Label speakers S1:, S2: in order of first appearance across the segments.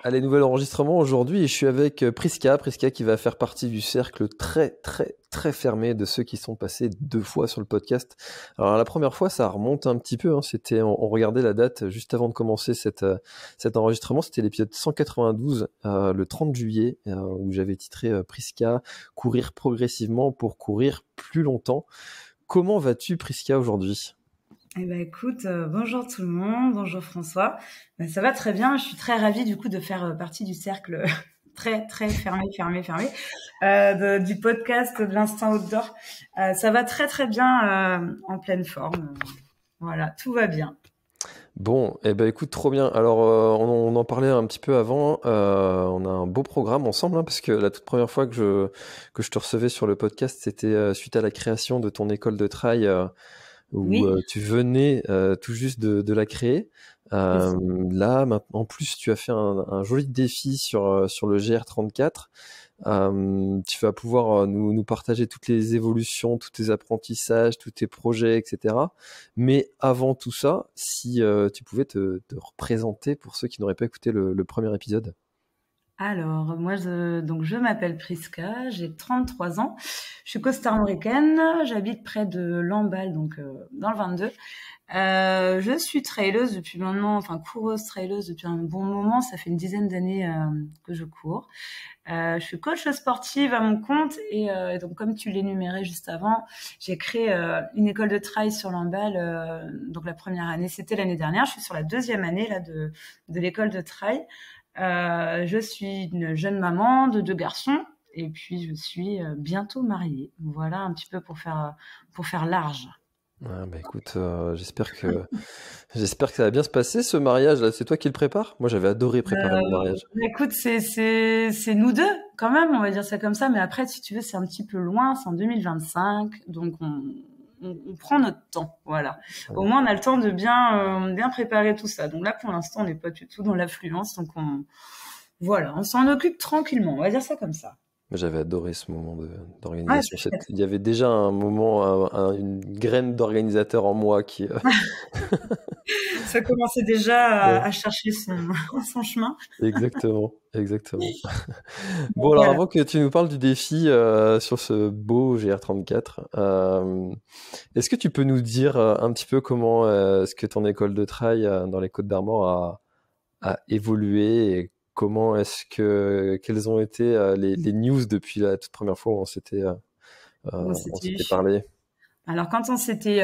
S1: Allez, nouvel enregistrement aujourd'hui et je suis avec Priska qui va faire partie du cercle très très très fermé de ceux qui sont passés 2 fois sur le podcast. Alors la première fois, ça remonte un petit peu, hein, on regardait la date juste avant de commencer cet enregistrement, c'était l'épisode 192, le 30 juillet, où j'avais titré Priska, courir progressivement pour courir plus longtemps. Comment vas-tu Priska aujourd'hui ?
S2: Eh ben écoute, bonjour tout le monde, bonjour François. Ça va très bien, je suis très ravie du coup de faire partie du cercle très très fermé du podcast de l'Instinct Outdoor. Ça va très très bien, en pleine forme. Voilà, tout va bien.
S1: Bon, eh ben écoute, trop bien. Alors, on en parlait un petit peu avant. On a un beau programme ensemble, hein, parce que la toute première fois que je te recevais sur le podcast, c'était suite à la création de ton école de trail, où
S2: Oui,
S1: tu venais tout juste de la créer.
S2: c'est ça.
S1: Là, maintenant, en plus, tu as fait un joli défi sur le GR34. Tu vas pouvoir nous partager toutes les évolutions, tous tes apprentissages, tous tes projets, etc. Mais avant tout ça, si tu pouvais te représenter pour ceux qui n'auraient pas écouté le premier épisode.
S2: Alors, moi, je m'appelle Priska, j'ai 33 ans, je suis costarmoricaine, j'habite près de Lamballe, donc dans le 22. Je suis traileuse depuis maintenant, enfin coureuse traileuse depuis un bon moment, ça fait une dizaine d'années que je cours. Je suis coach sportive à mon compte et donc comme tu l'énumérais juste avant, j'ai créé une école de trail sur Lamballe. Donc la première année, c'était l'année dernière, je suis sur la deuxième année là de l'école de trail. Je suis une jeune maman de 2 garçons et puis je suis bientôt mariée. Voilà un petit peu pour faire large.
S1: Ah, bah écoute, j'espère que ça va bien se passer ce mariage là. C'est toi qui le prépares? Moi, j'avais adoré préparer mon mariage.
S2: Écoute, c'est nous deux quand même, on va dire ça comme ça. Mais après, si tu veux, c'est un petit peu loin, c'est en 2025, donc on prend notre temps, voilà. Au moins, on a le temps de bien préparer tout ça. Donc là, pour l'instant, on n'est pas du tout dans l'affluence, donc voilà, on s'en occupe tranquillement, on va dire ça comme ça.
S1: J'avais adoré ce moment
S2: Ouais,
S1: d'organisation.
S2: c'est chouette.
S1: Il y avait déjà un moment, une graine d'organisateur en moi qui.
S2: Ça commençait déjà
S1: Ouais,
S2: à chercher son chemin.
S1: exactement, exactement.
S2: Donc
S1: Bon, alors
S2: voilà.
S1: avant que tu nous parles du défi sur ce beau GR34, est-ce que tu peux nous dire un petit peu comment est-ce que ton école de trail dans les Côtes-d'Armor a évolué et quelles ont été les news depuis la toute première fois où
S2: Bon,
S1: on
S2: c'était
S1: s'était parlé?
S2: Alors quand on s'était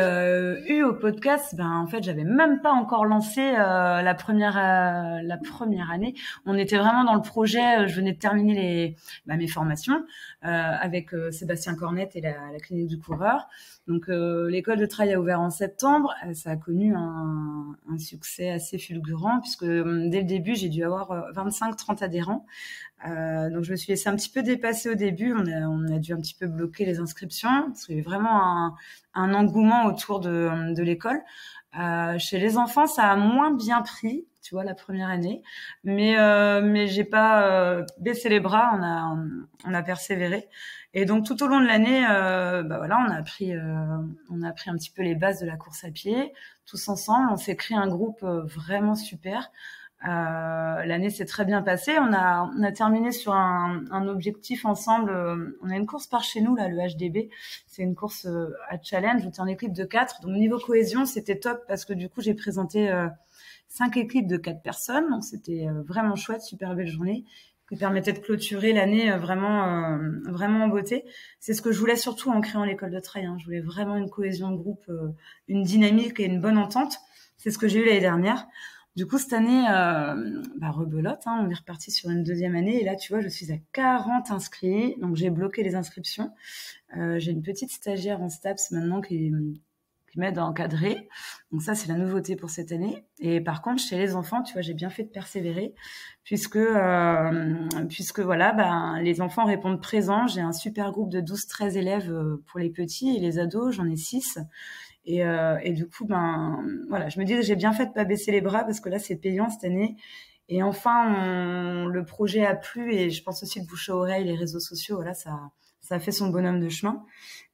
S2: eu au podcast, ben en fait j'avais même pas encore lancé la première année. On était vraiment dans le projet. Je venais de terminer mes formations avec Sébastien Cornette et la clinique du coureur. Donc l'école de trail a ouvert en septembre. Ça a connu un succès assez fulgurant puisque dès le début j'ai dû avoir 25-30 adhérents. Donc je me suis laissée un petit peu dépasser au début. On a dû un petit peu bloquer les inscriptions parce qu'il y avait vraiment un engouement autour de l'école. Chez les enfants, ça a moins bien pris, tu vois, la première année, mais j'ai pas baissé les bras. On a persévéré. Et donc tout au long de l'année, voilà, on a appris un petit peu les bases de la course à pied, tous ensemble. On s'est créé un groupe vraiment super. L'année s'est très bien passée. On a terminé sur un objectif ensemble. On a une course par chez nous, là, le HDB. C'est une course à challenge. J'étais en équipe de 4. Donc, niveau cohésion, c'était top parce que du coup, j'ai présenté 5 équipes de 4 personnes. Donc, c'était vraiment chouette, super belle journée qui permettait de clôturer l'année vraiment en beauté. C'est ce que je voulais surtout en créant l'école de trail. Je voulais vraiment une cohésion de groupe, une dynamique et une bonne entente. C'est ce que j'ai eu l'année dernière. Du coup, cette année, rebelote, on est reparti sur une deuxième année. Et là, tu vois, je suis à 40 inscrits. Donc, j'ai bloqué les inscriptions. J'ai une petite stagiaire en STAPS maintenant qui m'aide à encadrer. Donc ça, c'est la nouveauté pour cette année. Et par contre, chez les enfants, tu vois, j'ai bien fait de persévérer puisque voilà, les enfants répondent présents. J'ai un super groupe de 12-13 élèves pour les petits et les ados, j'en ai 6. Et du coup, voilà, je me dis que j'ai bien fait de pas baisser les bras parce que là, c'est payant cette année. Et enfin, le projet a plu et je pense aussi le bouche à oreille, les réseaux sociaux, voilà, ça a fait son bonhomme de chemin.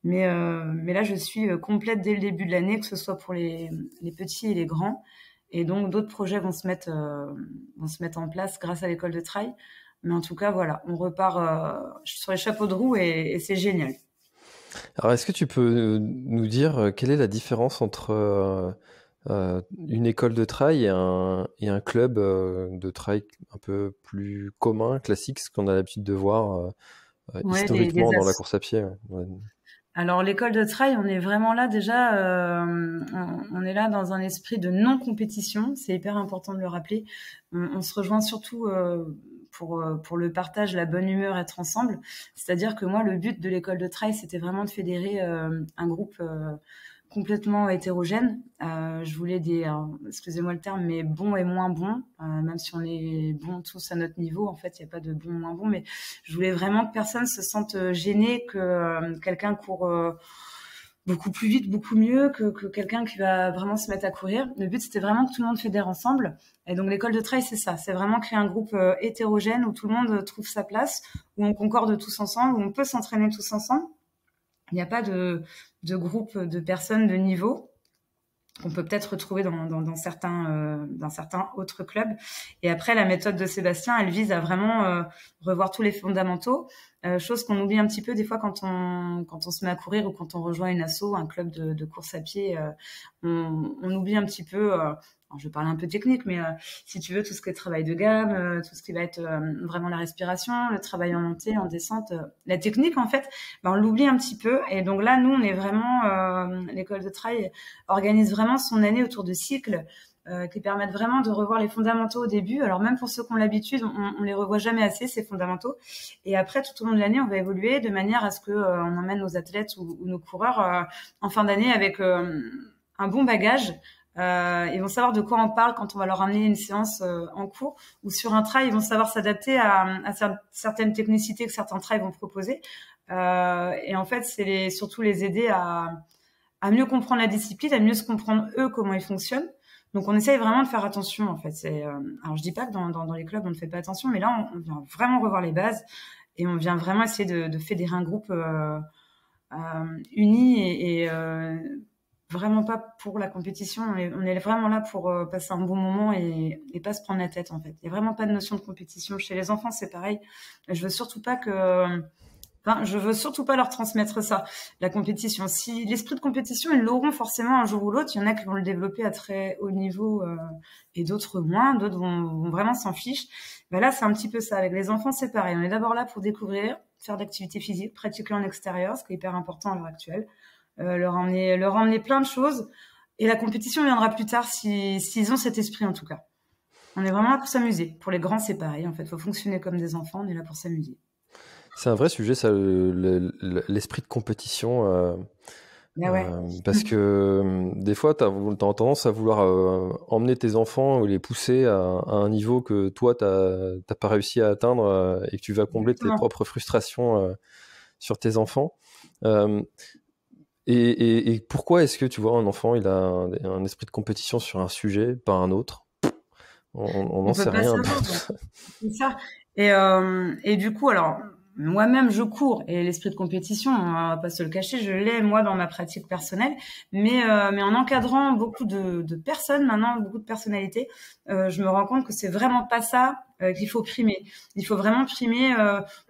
S2: Mais là, je suis complète dès le début de l'année, que ce soit pour les petits et les grands. Et donc d'autres projets vont se mettre en place grâce à l'école de trail. Mais en tout cas, voilà, on repart sur les chapeaux de roue et c'est génial.
S1: Alors, est-ce que tu peux nous dire quelle est la différence entre une école de trail et un club de trail un peu plus commun, classique, ce qu'on a l'habitude de voir
S2: Ouais,
S1: historiquement dans la course à pied? Ouais.
S2: Alors l'école de trail, on est vraiment là déjà, on est là dans un esprit de non-compétition, c'est hyper important de le rappeler. On se rejoint surtout pour le partage, la bonne humeur, être ensemble. C'est-à-dire que moi, le but de l'école de trail, c'était vraiment de fédérer un groupe complètement hétérogène. Je voulais excusez-moi le terme, mais bons et moins bons, même si on est bons tous à notre niveau, en fait, il n'y a pas de bons ou moins bons, mais je voulais vraiment que personne se sente gêné, que quelqu'un court beaucoup plus vite, beaucoup mieux que quelqu'un qui va vraiment se mettre à courir. Le but, c'était vraiment que tout le monde fédère ensemble. Et donc, l'école de trail, c'est ça. C'est vraiment créer un groupe hétérogène où tout le monde trouve sa place, où on concorde tous ensemble, où on peut s'entraîner tous ensemble. Il n'y a pas de groupe de personnes de niveau qu'on peut peut-être retrouver dans certains autres clubs. Et après, la méthode de Sébastien, elle vise à vraiment revoir tous les fondamentaux, chose qu'on oublie un petit peu des fois quand on se met à courir ou quand on rejoint une asso, un club de course à pied. On oublie un petit peu. Alors je vais parler un peu technique, mais si tu veux, tout ce qui est travail de gamme, tout ce qui va être vraiment la respiration, le travail en montée, en descente, la technique, en fait, on l'oublie un petit peu. Et donc là, nous, on est vraiment, l'école de trail organise vraiment son année autour de cycles qui permettent vraiment de revoir les fondamentaux au début. Alors même pour ceux qui ont l'habitude, on les revoit jamais assez, ces fondamentaux. Et après, tout au long de l'année, on va évoluer de manière à ce que on emmène nos athlètes ou nos coureurs en fin d'année avec un bon bagage. Ils vont savoir de quoi on parle quand on va leur amener une séance en cours, ou sur un trail, ils vont savoir s'adapter à certaines technicités que certains trails vont proposer. Et en fait, c'est surtout les aider à mieux comprendre la discipline, à mieux se comprendre eux comment ils fonctionnent. Donc on essaye vraiment de faire attention en fait. Alors je dis pas que dans les clubs on ne fait pas attention, mais là on vient vraiment revoir les bases et on vient vraiment essayer de fédérer un groupe uni et vraiment pas pour la compétition. On est vraiment là pour passer un bon moment et pas se prendre la tête en fait. Il y a vraiment pas de notion de compétition chez les enfants, c'est pareil. Je veux surtout pas leur transmettre ça, la compétition. Si l'esprit de compétition, ils l'auront forcément un jour ou l'autre. Il y en a qui vont le développer à très haut niveau et d'autres moins. D'autres vont vraiment s'en ficher. Ben là, c'est un petit peu ça. Avec les enfants, c'est pareil. On est d'abord là pour découvrir, faire de l'activité physique, pratiquer en extérieur, ce qui est hyper important à l'heure actuelle. Leur emmener plein de choses. Et la compétition viendra plus tard s'ils ont cet esprit en tout cas. On est vraiment là pour s'amuser. Pour les grands, c'est pareil. En fait, faut fonctionner comme des enfants. On est là pour s'amuser.
S1: C'est un vrai sujet, ça, l'esprit de compétition.
S2: Ouais.
S1: Parce que des fois, t'as tendance à vouloir emmener tes enfants ou les pousser à un niveau que toi, t'as pas réussi à atteindre et que tu vas combler tes propres frustrations sur tes enfants. Et pourquoi est-ce que tu vois un enfant, il a un esprit de compétition sur un sujet, pas un autre? On n'en sait rien.
S2: C'est ça. Et du coup, alors, moi-même, je cours et l'esprit de compétition, on va pas se le cacher, je l'ai moi dans ma pratique personnelle, mais en encadrant beaucoup de personnes maintenant, beaucoup de personnalités, je me rends compte que c'est vraiment pas ça qu'il faut primer. Il faut vraiment primer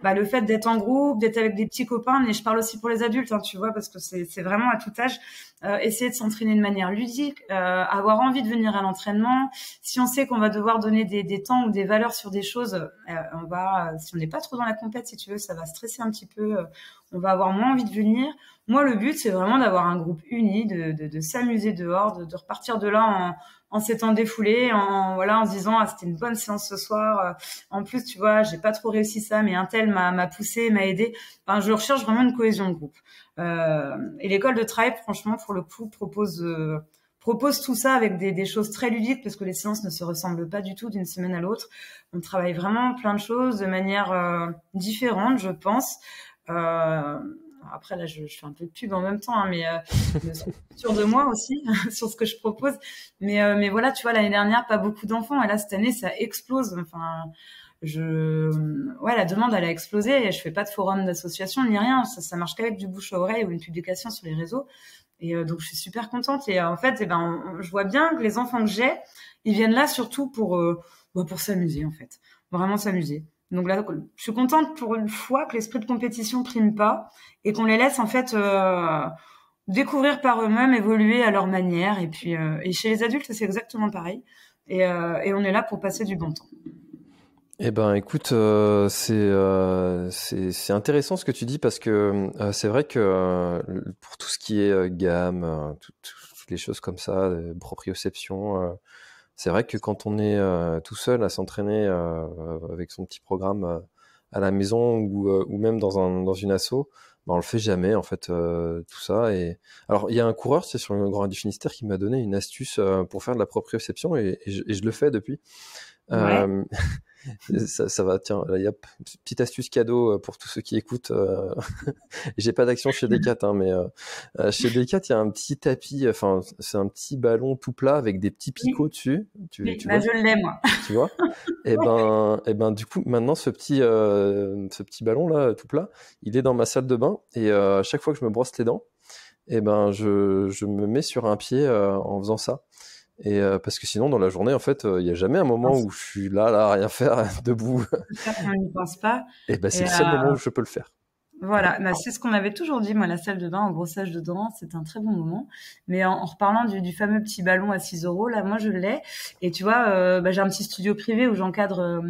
S2: le fait d'être en groupe, d'être avec des petits copains, mais je parle aussi pour les adultes, hein, tu vois, parce que c'est vraiment à tout âge. Essayer de s'entraîner de manière ludique, avoir envie de venir à l'entraînement. Si on sait qu'on va devoir donner des temps ou des valeurs sur des choses, si on n'est pas trop dans la compète, si tu veux, ça va stresser un petit peu. On va avoir moins envie de venir. Moi, le but, c'est vraiment d'avoir un groupe uni, de s'amuser dehors, de repartir de là en s'étant défoulé, en se disant c'était une bonne séance ce soir. En plus, tu vois, j'ai pas trop réussi ça, mais un tel m'a poussé, m'a aidé. Enfin, je recherche vraiment une cohésion de groupe. Et l'école de trail, franchement, pour le coup, propose tout ça avec des choses très ludiques parce que les séances ne se ressemblent pas du tout d'une semaine à l'autre. On travaille vraiment plein de choses de manière différente, je pense. Après là, je fais un peu de pub en même temps, hein, mais sûr de moi aussi sur ce que je propose. Mais voilà, tu vois, l'année dernière, pas beaucoup d'enfants, et là cette année, ça explose. Enfin, la demande elle a explosé. Et je fais pas de forum d'association ni rien. Ça marche qu'avec du bouche à oreille ou une publication sur les réseaux. Et donc je suis super contente. Et en fait, je vois bien que les enfants que j'ai, ils viennent là surtout pour s'amuser en fait, vraiment s'amuser. Donc là, je suis contente pour une fois que l'esprit de compétition prime pas et qu'on les laisse en fait découvrir par eux-mêmes, évoluer à leur manière. Et puis et chez les adultes, c'est exactement pareil. Et on est là pour passer du bon temps.
S1: Eh ben, écoute, c'est intéressant ce que tu dis parce que c'est vrai que pour tout ce qui est gamme, toutes les choses comme ça, proprioception, c'est vrai que quand on est tout seul à s'entraîner avec son petit programme à la maison ou même dans une asso, ben on le fait jamais en fait tout ça. Et alors il y a un coureur, c'est sur le Grand Raid du Finistère qui m'a donné une astuce pour faire de la proprioception et je le fais depuis.
S2: Ouais.
S1: Ça va, tiens, là, yep, petite astuce cadeau pour tous ceux qui écoutent. J'ai pas d'action chez Decat, hein, mais chez Decat, il y a un petit tapis, enfin, c'est un petit ballon tout plat avec des petits picots dessus. Tu
S2: Bah,
S1: vois,
S2: je l'ai moi.
S1: tu vois? Du coup, maintenant, ce petit ballon là, tout plat, il est dans ma salle de bain et à chaque fois que je me brosse les dents, je me mets sur un pied en faisant ça. Et parce que sinon, dans la journée, en fait, il y a jamais un moment où je suis là, à rien faire, debout.
S2: On n'y pense pas.
S1: Et ben, c'est
S2: Et
S1: le seul moment où je peux le faire.
S2: voilà, bah, c'est ce qu'on m'avait toujours dit, moi, la salle de bain au brossage de dents, c'est un très bon moment. Mais en reparlant du fameux petit ballon à 6 euros, là, moi, je l'ai. Et tu vois, j'ai un petit studio privé où j'encadre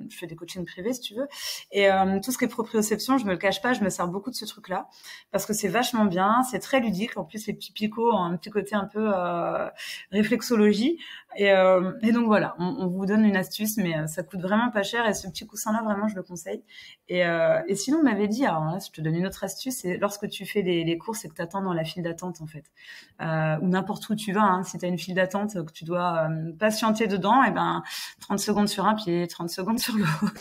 S2: je fais des coachings privés, si tu veux. Et tout ce qui est proprioception, je me le cache pas, je me sers beaucoup de ce truc-là parce que c'est vachement bien, c'est très ludique. En plus, les petits picots ont un petit côté un peu réflexologie. Et donc voilà, on vous donne une astuce, mais ça coûte vraiment pas cher. Et ce petit coussin-là, vraiment, je le conseille. Et sinon, on m'avait dit, alors là, je te donne une autre astuce, c'est lorsque tu fais des courses et que tu attends dans la file d'attente, en fait, ou n'importe où tu vas, hein, si tu as une file d'attente, que tu dois patienter dedans, et 30 secondes sur un pied, 30 secondes sur l'autre.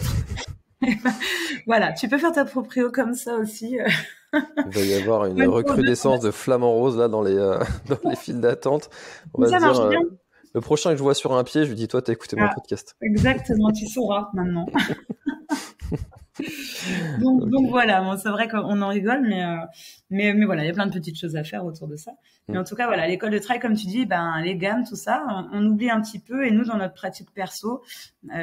S2: Voilà, tu peux faire ta proprio comme ça aussi.
S1: Il va y avoir une recrudescence de flamants roses là dans les files d'attente. On va
S2: ça
S1: se dire,
S2: marche bien.
S1: le prochain que je vois sur un pied, je lui dis, toi, t'as écouté mon podcast.
S2: Exactement, tu sauras maintenant. Donc voilà, bon, c'est vrai qu'on en rigole, mais voilà, il y a plein de petites choses à faire autour de ça. Mais en tout cas, voilà, l'école de trail, comme tu dis, les gammes, tout ça, on oublie un petit peu. Et nous, dans notre pratique perso,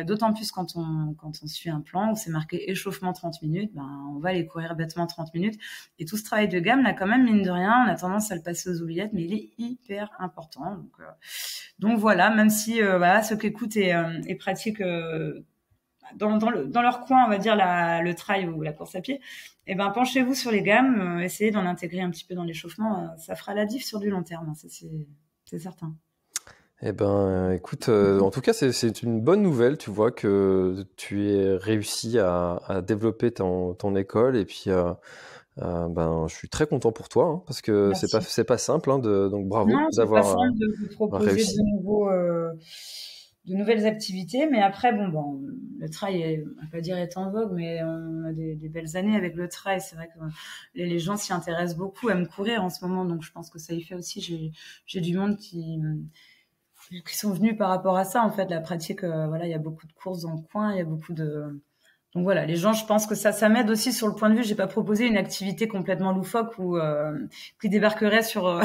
S2: d'autant plus quand on suit un plan où c'est marqué échauffement 30 minutes, on va aller courir bêtement 30 minutes. Et tout ce travail de gamme, là, quand même, mine de rien, on a tendance à le passer aux oubliettes, mais il est hyper important. Donc voilà, même si voilà, ceux qui écoutent et pratiquent dans leur coin, on va dire le trail ou la course à pied, penchez-vous sur les gammes, essayez d'en intégrer un petit peu dans l'échauffement, ça fera la diff sur du long terme, ça c'est certain.
S1: Eh ben, écoute, en tout cas, c'est une bonne nouvelle, tu vois, que tu aies réussi à développer ton école et puis je suis très content pour toi, hein, parce que c'est pas simple, hein, donc bravo
S2: d'avoir c'est pas simple de proposer
S1: réussi.
S2: De nouvelles activités, mais après le trail on va pas dire est en vogue, mais on a des belles années avec le trail. C'est vrai que les gens s'y intéressent beaucoup, aiment courir en ce moment, donc je pense que ça y fait aussi. J'ai du monde qui sont venus par rapport à ça, en fait, la pratique. Voilà, il y a beaucoup de courses dans le coin, il y a beaucoup de donc voilà, les gens, je pense que ça m'aide aussi sur le point de vue. J'ai pas proposé une activité complètement loufoque ou qui débarquerait sur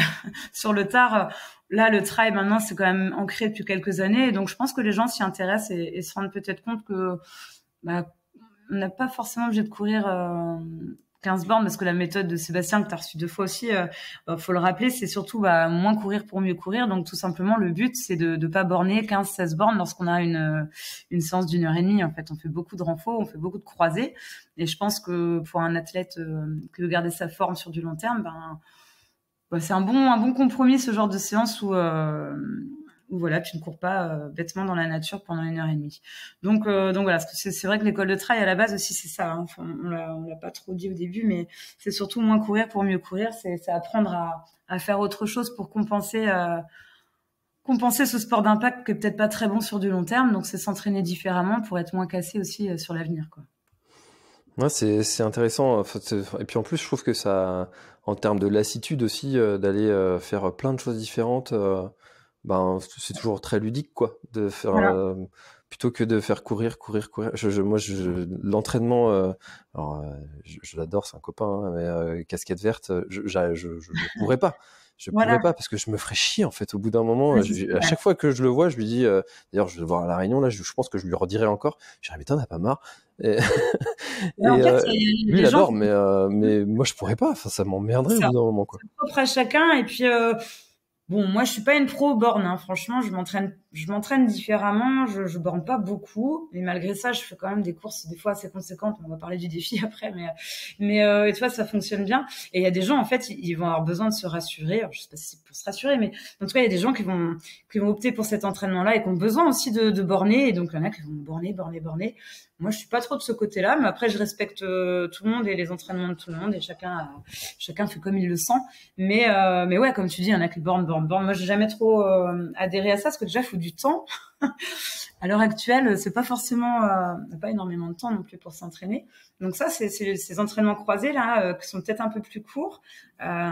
S2: sur le tard. Là, le trail maintenant, c'est quand même ancré depuis quelques années, et donc je pense que les gens s'y intéressent et se rendent peut-être compte que on n'a pas forcément obligé de courir 15 bornes, parce que la méthode de Sébastien que tu as reçue 2 fois aussi, faut le rappeler, c'est surtout moins courir pour mieux courir. Donc tout simplement, le but, c'est de pas borner 15-16 bornes lorsqu'on a une séance d'1h30. En fait, on fait beaucoup de renfort, on fait beaucoup de croisés, et je pense que pour un athlète qui veut garder sa forme sur du long terme, c'est un bon compromis, ce genre de séance où voilà, tu ne cours pas bêtement dans la nature pendant 1h30. Donc voilà, parce que c'est vrai que l'école de trail à la base aussi c'est ça, hein. Enfin, on l'a pas trop dit au début, mais c'est surtout moins courir pour mieux courir, c'est apprendre à faire autre chose pour compenser ce sport d'impact qui est peut-être pas très bon sur du long terme. Donc c'est s'entraîner différemment pour être moins cassé aussi sur l'avenir, quoi.
S1: Ouais, c'est intéressant. Et puis en plus, je trouve que ça, en termes de lassitude aussi, d'aller faire plein de choses différentes, c'est toujours très ludique, quoi, de faire
S2: Voilà.
S1: plutôt que de faire courir. Moi, l'entraînement, je l'adore, c'est un copain, hein, mais casquette verte, je pourrais pas. Je pourrais
S2: Voilà.
S1: pas parce que je me ferais chier en fait. Au bout d'un moment,
S2: Ouais, c'est ça,
S1: à chaque fois que je le vois, je lui dis. D'ailleurs, je vais le voir à la Réunion là. Je pense que je lui redirai encore. Je dirais mais t'en as pas marre. Et,
S2: mais en fait, il y a
S1: lui, il
S2: des gens
S1: adore,
S2: qui
S1: mais moi, je pourrais pas. Enfin, ça m'emmerderait au
S2: ça
S1: bout d'un moment, quoi.
S2: propre à chacun. Et puis, bon, moi, je suis pas une pro borne, hein. Franchement, je m'entraîne différemment. Je borne pas beaucoup, mais malgré ça, je fais quand même des courses des fois assez conséquentes. On va parler du défi après, et tu vois, ça fonctionne bien. Et il y a des gens, en fait, ils vont avoir besoin de se rassurer. Alors, je sais pas si c'est pour se rassurer, mais en tout cas, il y a des gens qui vont opter pour cet entraînement-là et qui ont besoin aussi de borner. Et donc, il y en a qui vont borner. Moi, je suis pas trop de ce côté-là, mais après, je respecte tout le monde et les entraînements de tout le monde, et chacun fait comme il le sent. Mais ouais, comme tu dis, il y en a qui bornent. Moi, j'ai jamais trop adhéré à ça, parce que déjà, il faut du temps. À l'heure actuelle, c'est pas forcément, on n'a pas énormément de temps non plus pour s'entraîner. Donc ça, c'est ces entraînements croisés là, qui sont peut-être un peu plus courts. Euh,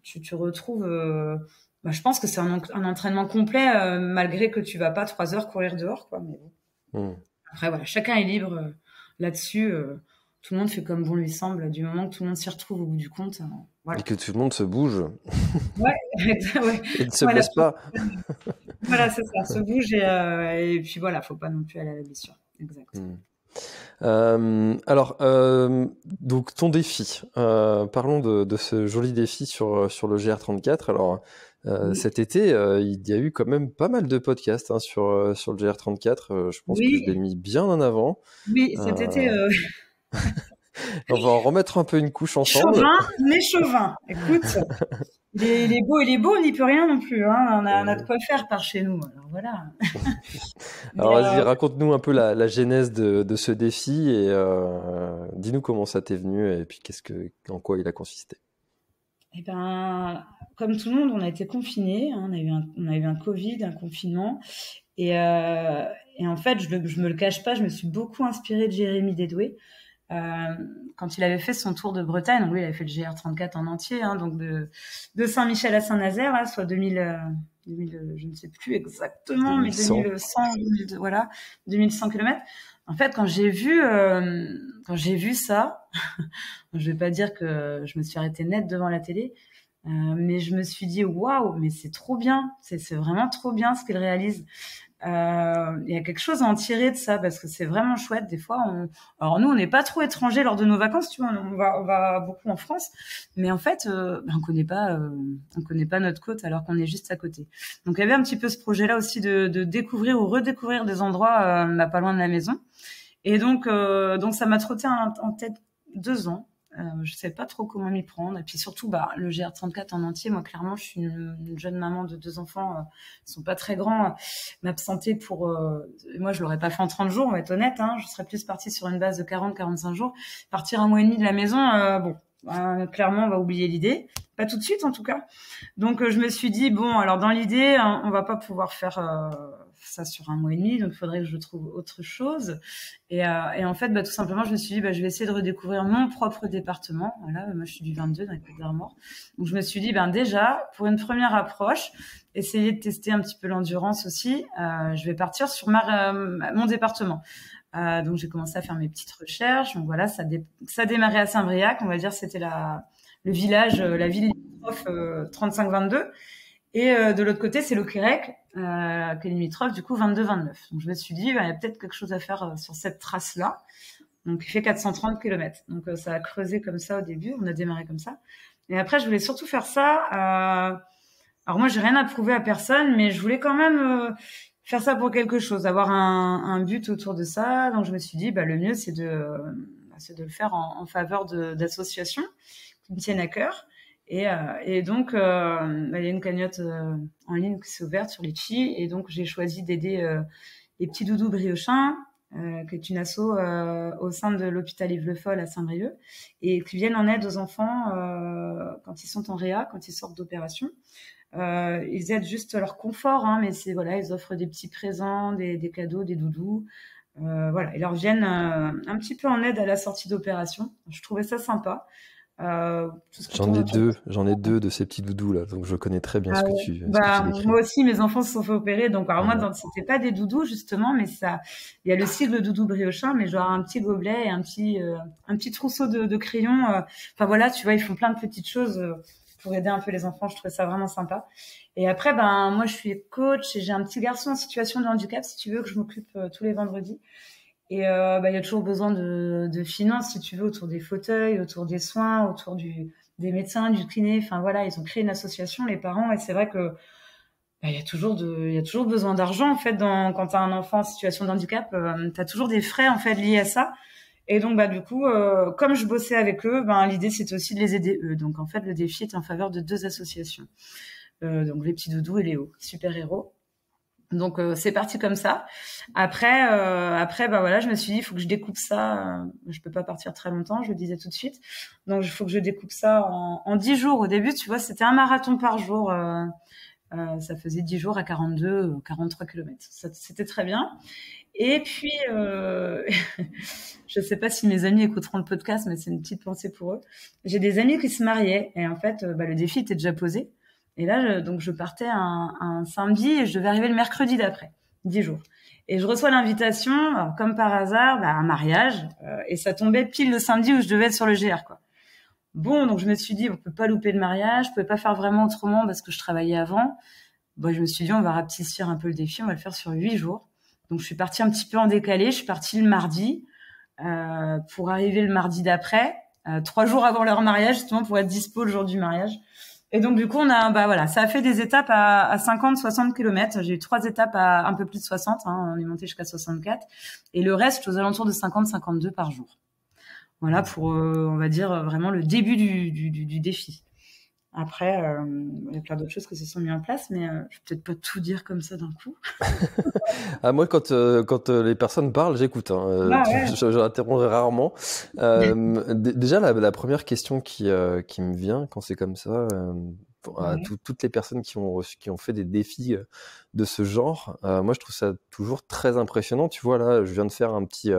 S2: tu retrouves, je pense que c'est un entraînement complet, malgré que tu vas pas 3 heures courir dehors, quoi. Mais bon.
S1: Mm.
S2: Après, voilà, chacun est libre là-dessus. Tout le monde fait comme bon lui semble, du moment que tout le monde s'y retrouve au bout du compte. Voilà.
S1: Et que tout le monde se bouge
S2: Ouais, ouais.
S1: et ne se
S2: Voilà,
S1: blesse pas.
S2: voilà, c'est ça, se bouge et puis voilà, faut pas non plus aller à la blessure. Exact.
S1: Mm. Alors, donc ton défi. Parlons de ce joli défi sur le GR34. Alors,
S2: Oui,
S1: cet été, il y a eu quand même pas mal de podcasts hein, sur le GR34. Je pense que je l'ai
S2: oui,
S1: mis bien en avant.
S2: oui, cet été,
S1: Euh, on va en remettre un peu une couche ensemble.
S2: chauvin, mais chauvin. Écoute, il est beau, on n'y peut rien non plus, hein. On a de quoi faire par chez nous. Alors voilà.
S1: Alors
S2: Mais
S1: vas-y, raconte-nous un peu la genèse de ce défi et dis-nous comment ça t'est venu et puis en quoi il a consisté.
S2: eh ben, comme tout le monde, on a été confinés, hein. On a eu un Covid, un confinement. Et, euh, et en fait, je me le cache pas, je me suis beaucoup inspirée de Jérémy Dédoué. Euh, Quand il avait fait son tour de Bretagne, donc lui, il avait fait le GR34 en entier, hein, donc de Saint-Michel à Saint-Nazaire, là, soit 2000, je ne sais plus exactement, mais
S1: 2100.
S2: 2100, 2000, voilà, 2100 km. En fait, quand j'ai vu ça, je vais pas dire que je me suis arrêtée net devant la télé, mais je me suis dit waouh, mais c'est trop bien, c'est vraiment trop bien ce qu'il réalise. Il y a quelque chose à en tirer de ça parce que c'est vraiment chouette. Des fois, alors nous, on n'est pas trop étrangers lors de nos vacances, tu vois, on va beaucoup en France, mais en fait, on connaît pas notre côte alors qu'on est juste à côté. Donc, il y avait un petit peu ce projet-là aussi de découvrir ou redécouvrir des endroits pas loin de la maison. Et donc ça m'a trotté en tête 2 ans. Je sais pas trop comment m'y prendre. Et puis surtout, le GR34 en entier, moi, clairement, je suis une jeune maman de 2 enfants. Ils sont pas très grands. M'absenter moi, je l'aurais pas fait en 30 jours, on va être honnête, hein. Je serais plus partie sur une base de 40-45 jours. Partir un mois et demi de la maison, clairement, on va oublier l'idée. Pas tout de suite, en tout cas. Donc, je me suis dit, bon, alors dans l'idée, hein, on va pas pouvoir faire ça sur un mois et demi, donc il faudrait que je trouve autre chose. Et en fait, tout simplement, je me suis dit, je vais essayer de redécouvrir mon propre département. Voilà, moi, je suis du 22 dans les Côtes d'Armor. Donc, je me suis dit, déjà, pour une première approche, essayer de tester un petit peu l'endurance aussi. Je vais partir sur mon département. Donc, j'ai commencé à faire mes petites recherches. Donc, voilà, ça démarrait à Saint-Briac. On va dire, c'était le village, la ville limitrophe 35-22. Et de l'autre côté, c'est l'Auquerec, qui est limitrophe, du coup, 22-29. Donc, je me suis dit, il y a peut-être quelque chose à faire sur cette trace-là. Donc, il fait 430 km. Donc, ça a creusé comme ça au début. On a démarré comme ça. Et après, je voulais surtout faire ça. Alors, moi, j'ai rien à prouver à personne, mais je voulais quand même faire ça pour quelque chose, avoir un but autour de ça. Donc, je me suis dit, le mieux, c'est de le faire en faveur d'associations qui me tiennent à cœur. Et donc, il y a une cagnotte en ligne qui s'est ouverte sur Litchi. Et donc, j'ai choisi d'aider les petits doudous briochins, qui est une asso au sein de l'hôpital Yves-Le-Foll à Saint-Brieuc, et qui viennent en aide aux enfants quand ils sont en réa, quand ils sortent d'opération. Ils aident juste leur confort, hein, mais ils offrent des petits présents, des cadeaux, des doudous. Ils leur viennent un petit peu en aide à la sortie d'opération. Je trouvais ça sympa. tout ce qui
S1: J'en
S2: tourne
S1: ai
S2: autour.
S1: deux de ces petits doudous là, donc je connais très bien
S2: Ah ouais.
S1: ce que tu
S2: Bah,
S1: décris.
S2: moi aussi, mes enfants se sont fait opérer. Donc, alors moi,
S1: Ouais.
S2: c'était pas des doudous, justement, mais ça, il y a le sigle doudou briochin, mais genre un petit gobelet et un petit trousseau de crayons. Enfin, voilà, tu vois, ils font plein de petites choses pour aider un peu les enfants. Je trouvais ça vraiment sympa. Et après, ben, moi, je suis coach et j'ai un petit garçon en situation de handicap, si tu veux, que je m'occupe tous les vendredis. Et bah, il y a toujours besoin de finances, si tu veux, autour des fauteuils, autour des soins, des médecins, du kiné. Enfin voilà, ils ont créé une association, les parents, et c'est vrai que bah, il y a toujours besoin d'argent en fait quand t'as un enfant en situation de handicap, t'as toujours des frais en fait liés à ça. Et donc bah du coup, comme je bossais avec eux, ben l'idée c'était aussi de les aider eux. Donc en fait, le défi est en faveur de deux associations. Donc les petits doudous et Léo, super héros. Donc c'est parti comme ça. Après bah voilà, je me suis dit il faut que je découpe ça. Je peux pas partir très longtemps, je le disais tout de suite. Donc il faut que je découpe ça en 10 jours. Au début, tu vois, c'était un marathon par jour. Ça faisait 10 jours à 42, 43 kilomètres. C'était très bien. Et puis je sais pas si mes amis écouteront le podcast, mais c'est une petite pensée pour eux. J'ai des amis qui se mariaient et en fait, bah, le défi était déjà posé. Et là, donc je partais un samedi et je devais arriver le mercredi d'après, 10 jours. Et je reçois l'invitation, alors, comme par hasard, bah, un mariage, et ça tombait pile le samedi où je devais être sur le GR, quoi. Bon, donc je me suis dit, on peut pas louper le mariage, je pouvais pas faire vraiment autrement parce que je travaillais avant. Bon, je me suis dit, on va rapetissir un peu le défi, on va le faire sur 8 jours. Donc je suis partie un petit peu en décalé, je suis partie le mardi pour arriver le mardi d'après, 3 jours avant leur mariage, justement pour être dispo le jour du mariage. Et donc du coup, bah voilà, ça a fait des étapes à 50-60 kilomètres. J'ai eu 3 étapes à un peu plus de 60, hein, on est monté jusqu'à 64. Et le reste, aux alentours de 50-52 par jour. Voilà pour, on va dire, vraiment le début du défi. Après, il y a plein d'autres choses qui se sont mises en place, mais je vais peut-être pas tout dire comme ça d'un coup.
S1: Ah, moi, quand les personnes parlent, j'écoute. Hein.
S2: Bah ouais.
S1: Je l'interromps rarement. Déjà, la première question qui me vient quand c'est comme ça, à
S2: Ouais.
S1: toutes les personnes qui ont fait des défis de ce genre, moi, je trouve ça toujours très impressionnant. Tu vois, là, je viens de faire un petit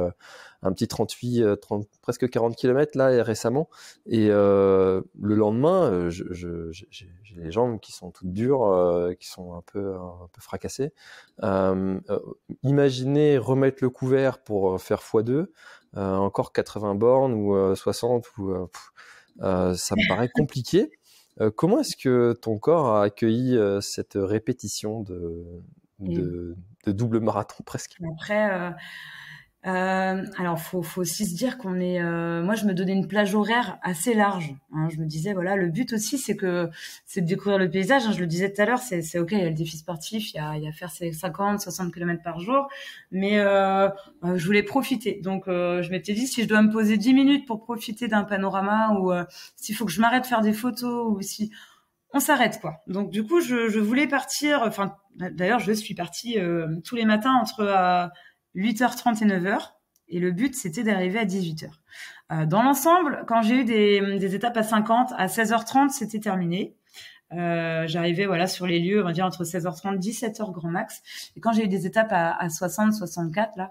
S1: presque 40 kilomètres là récemment, et le lendemain, j'ai les jambes qui sont toutes dures, qui sont un peu fracassées. Imaginez remettre le couvert pour faire x2, encore 80 bornes ou 60, ça me paraît compliqué. Comment est-ce que ton corps a accueilli cette répétition
S2: Et
S1: de double marathon presque?
S2: après, alors faut aussi se dire qu'on est. Moi, je me donnais une plage horaire assez large. Hein. Je me disais voilà, le but aussi c'est de découvrir le paysage. Hein. Je le disais tout à l'heure, c'est ok, il y a le défi sportif, il y a faire ces 50-60 kilomètres par jour, mais je voulais profiter. Donc je m'étais dit si je dois me poser 10 minutes pour profiter d'un panorama ou s'il faut que je m'arrête faire des photos ou si on s'arrête quoi. Donc du coup, je voulais partir. Enfin, d'ailleurs, je suis partie tous les matins entre 8h30 et 9h. Et le but, c'était d'arriver à 18h. Dans l'ensemble, quand j'ai eu des étapes à 50, à 16h30, c'était terminé. J'arrivais voilà sur les lieux, on va dire entre 16h30, 17h grand max. Et quand j'ai eu des étapes à 60, 64, là,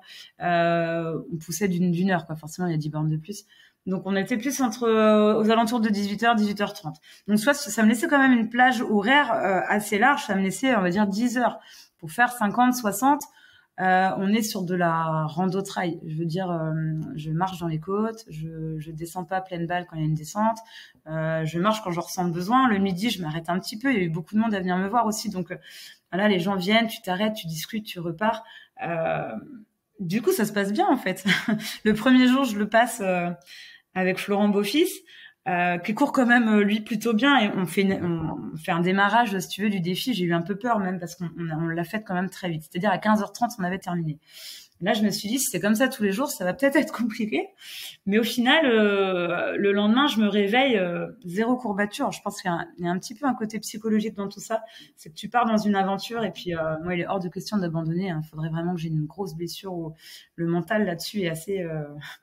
S2: on poussait d'une heure, quoi. Forcément, il y a 10 bornes de plus. Donc, on était plus aux alentours de 18h, 18h30. Donc, soit ça me laissait quand même une plage horaire assez large. Ça me laissait, on va dire, 10 heures pour faire 50, 60. On est sur de la rando trail. Je veux dire, je marche dans les côtes, je descends pas à pleine balle quand il y a une descente. Je marche quand je ressens le besoin. Le midi, je m'arrête un petit peu. Il y a eu beaucoup de monde à venir me voir aussi. Donc, voilà, les gens viennent, tu t'arrêtes, tu discutes, tu repars. Du coup, ça se passe bien, en fait. Le premier jour, je le passe avec Florent Beaufils, qui court quand même, lui, plutôt bien. Et on fait un démarrage, si tu veux, du défi. J'ai eu un peu peur même parce qu'on l'a fait quand même très vite. C'est-à-dire à 15h30, on avait terminé. Là, je me suis dit, si c'est comme ça tous les jours, ça va peut-être être compliqué. Mais au final, le lendemain, je me réveille, zéro courbature. Je pense qu'il y a un petit peu un côté psychologique dans tout ça. C'est que tu pars dans une aventure et puis moi, il est hors de question d'abandonner. Il faudrait vraiment que j'ai une grosse blessure où le mental là-dessus est assez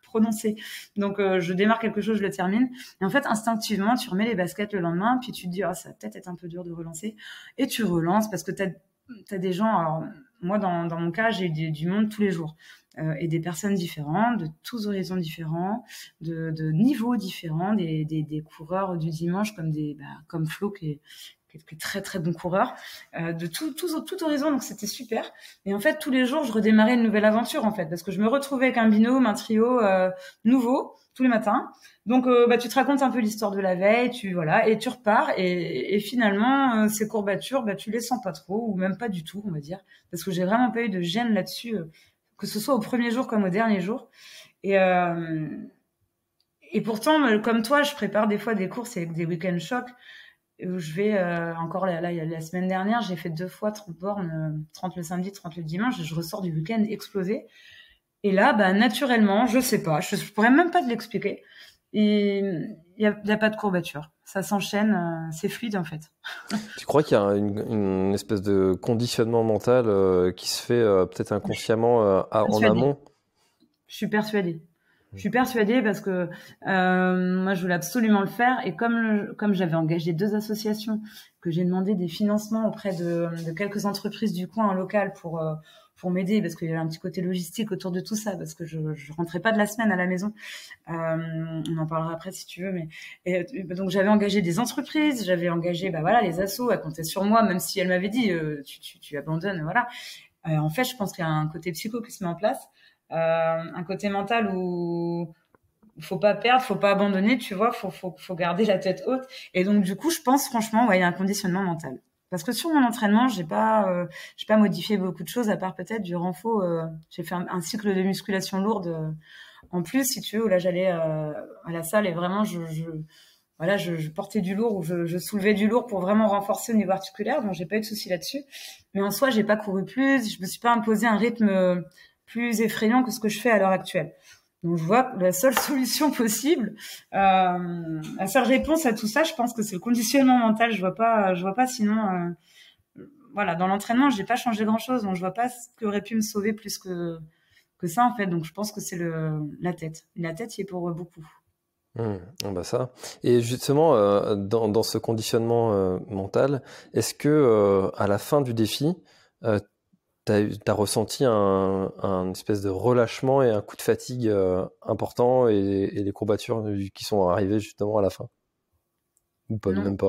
S2: prononcé. Donc, je démarre quelque chose, je le termine. Et en fait, instinctivement, tu remets les baskets le lendemain, puis tu te dis, oh, ça va peut-être être un peu dur de relancer. Et tu relances parce que t'as des gens... Alors, moi, dans mon cas, j'ai du monde tous les jours. Et des personnes différentes, de tous horizons différents, de niveaux différents, des coureurs du dimanche comme Flo qui est très très bon coureur, de tout horizon, donc c'était super. Et en fait, tous les jours, je redémarrais une nouvelle aventure en fait, parce que je me retrouvais avec un binôme, un trio nouveau tous les matins. Donc tu te racontes un peu l'histoire de la veille, et tu repars et finalement ces courbatures, tu les sens pas trop ou même pas du tout, on va dire, parce que j'ai vraiment pas eu de gêne là-dessus, que ce soit au premier jour comme au dernier jour. Et et pourtant, comme toi, je prépare des fois des courses avec des week-end chocs où je vais encore là, il y a la semaine dernière, j'ai fait 2 fois 30 bornes, 30 le samedi, 30 le dimanche, et je ressors du week-end explosé. Et là, naturellement, je sais pas, je pourrais même pas te l'expliquer. Et il y a pas de courbature. Ça s'enchaîne, c'est fluide en fait.
S1: Tu crois qu'il y a une espèce de conditionnement mental qui se fait peut-être inconsciemment en amont?
S2: Je suis persuadée. Je suis persuadée parce que moi, je voulais absolument le faire. Et comme j'avais engagé 2 associations, que j'ai demandé des financements auprès de quelques entreprises du coin en local pour m'aider, parce qu'il y avait un petit côté logistique autour de tout ça, parce que je rentrais pas de la semaine à la maison. On en parlera après si tu veux. Donc j'avais engagé des entreprises, j'avais engagé les assos, elles comptaient sur moi, même si elles m'avaient dit tu abandonnes, voilà. En fait, je pense qu'il y a un côté psycho qui se met en place. Un côté mental où faut pas perdre, faut pas abandonner, tu vois, faut garder la tête haute. Et donc du coup, je pense franchement, il y a un conditionnement mental. Parce que sur mon entraînement, j'ai pas modifié beaucoup de choses à part peut-être du renfort. J'ai fait un cycle de musculation lourde en plus, si tu veux, où là j'allais à la salle et vraiment je portais du lourd ou je soulevais du lourd pour vraiment renforcer au niveau articulaire. Donc j'ai pas eu de souci là-dessus. Mais en soi, j'ai pas couru plus, je me suis pas imposé un rythme plus effrayant que ce que je fais à l'heure actuelle. Donc je vois que la seule solution possible, la seule réponse à tout ça, je pense que c'est le conditionnement mental. Je vois pas sinon. Voilà, dans l'entraînement, j'ai pas changé grand-chose, donc je vois pas ce qui aurait pu me sauver plus que ça en fait. Donc je pense que c'est la tête. La tête y est pour beaucoup.
S1: Ça. Et justement, dans ce conditionnement mental, est-ce que à la fin du défi, t'as ressenti un espèce de relâchement et un coup de fatigue important et les courbatures qui sont arrivées justement à la fin? Ou pas,
S2: Non,
S1: même pas?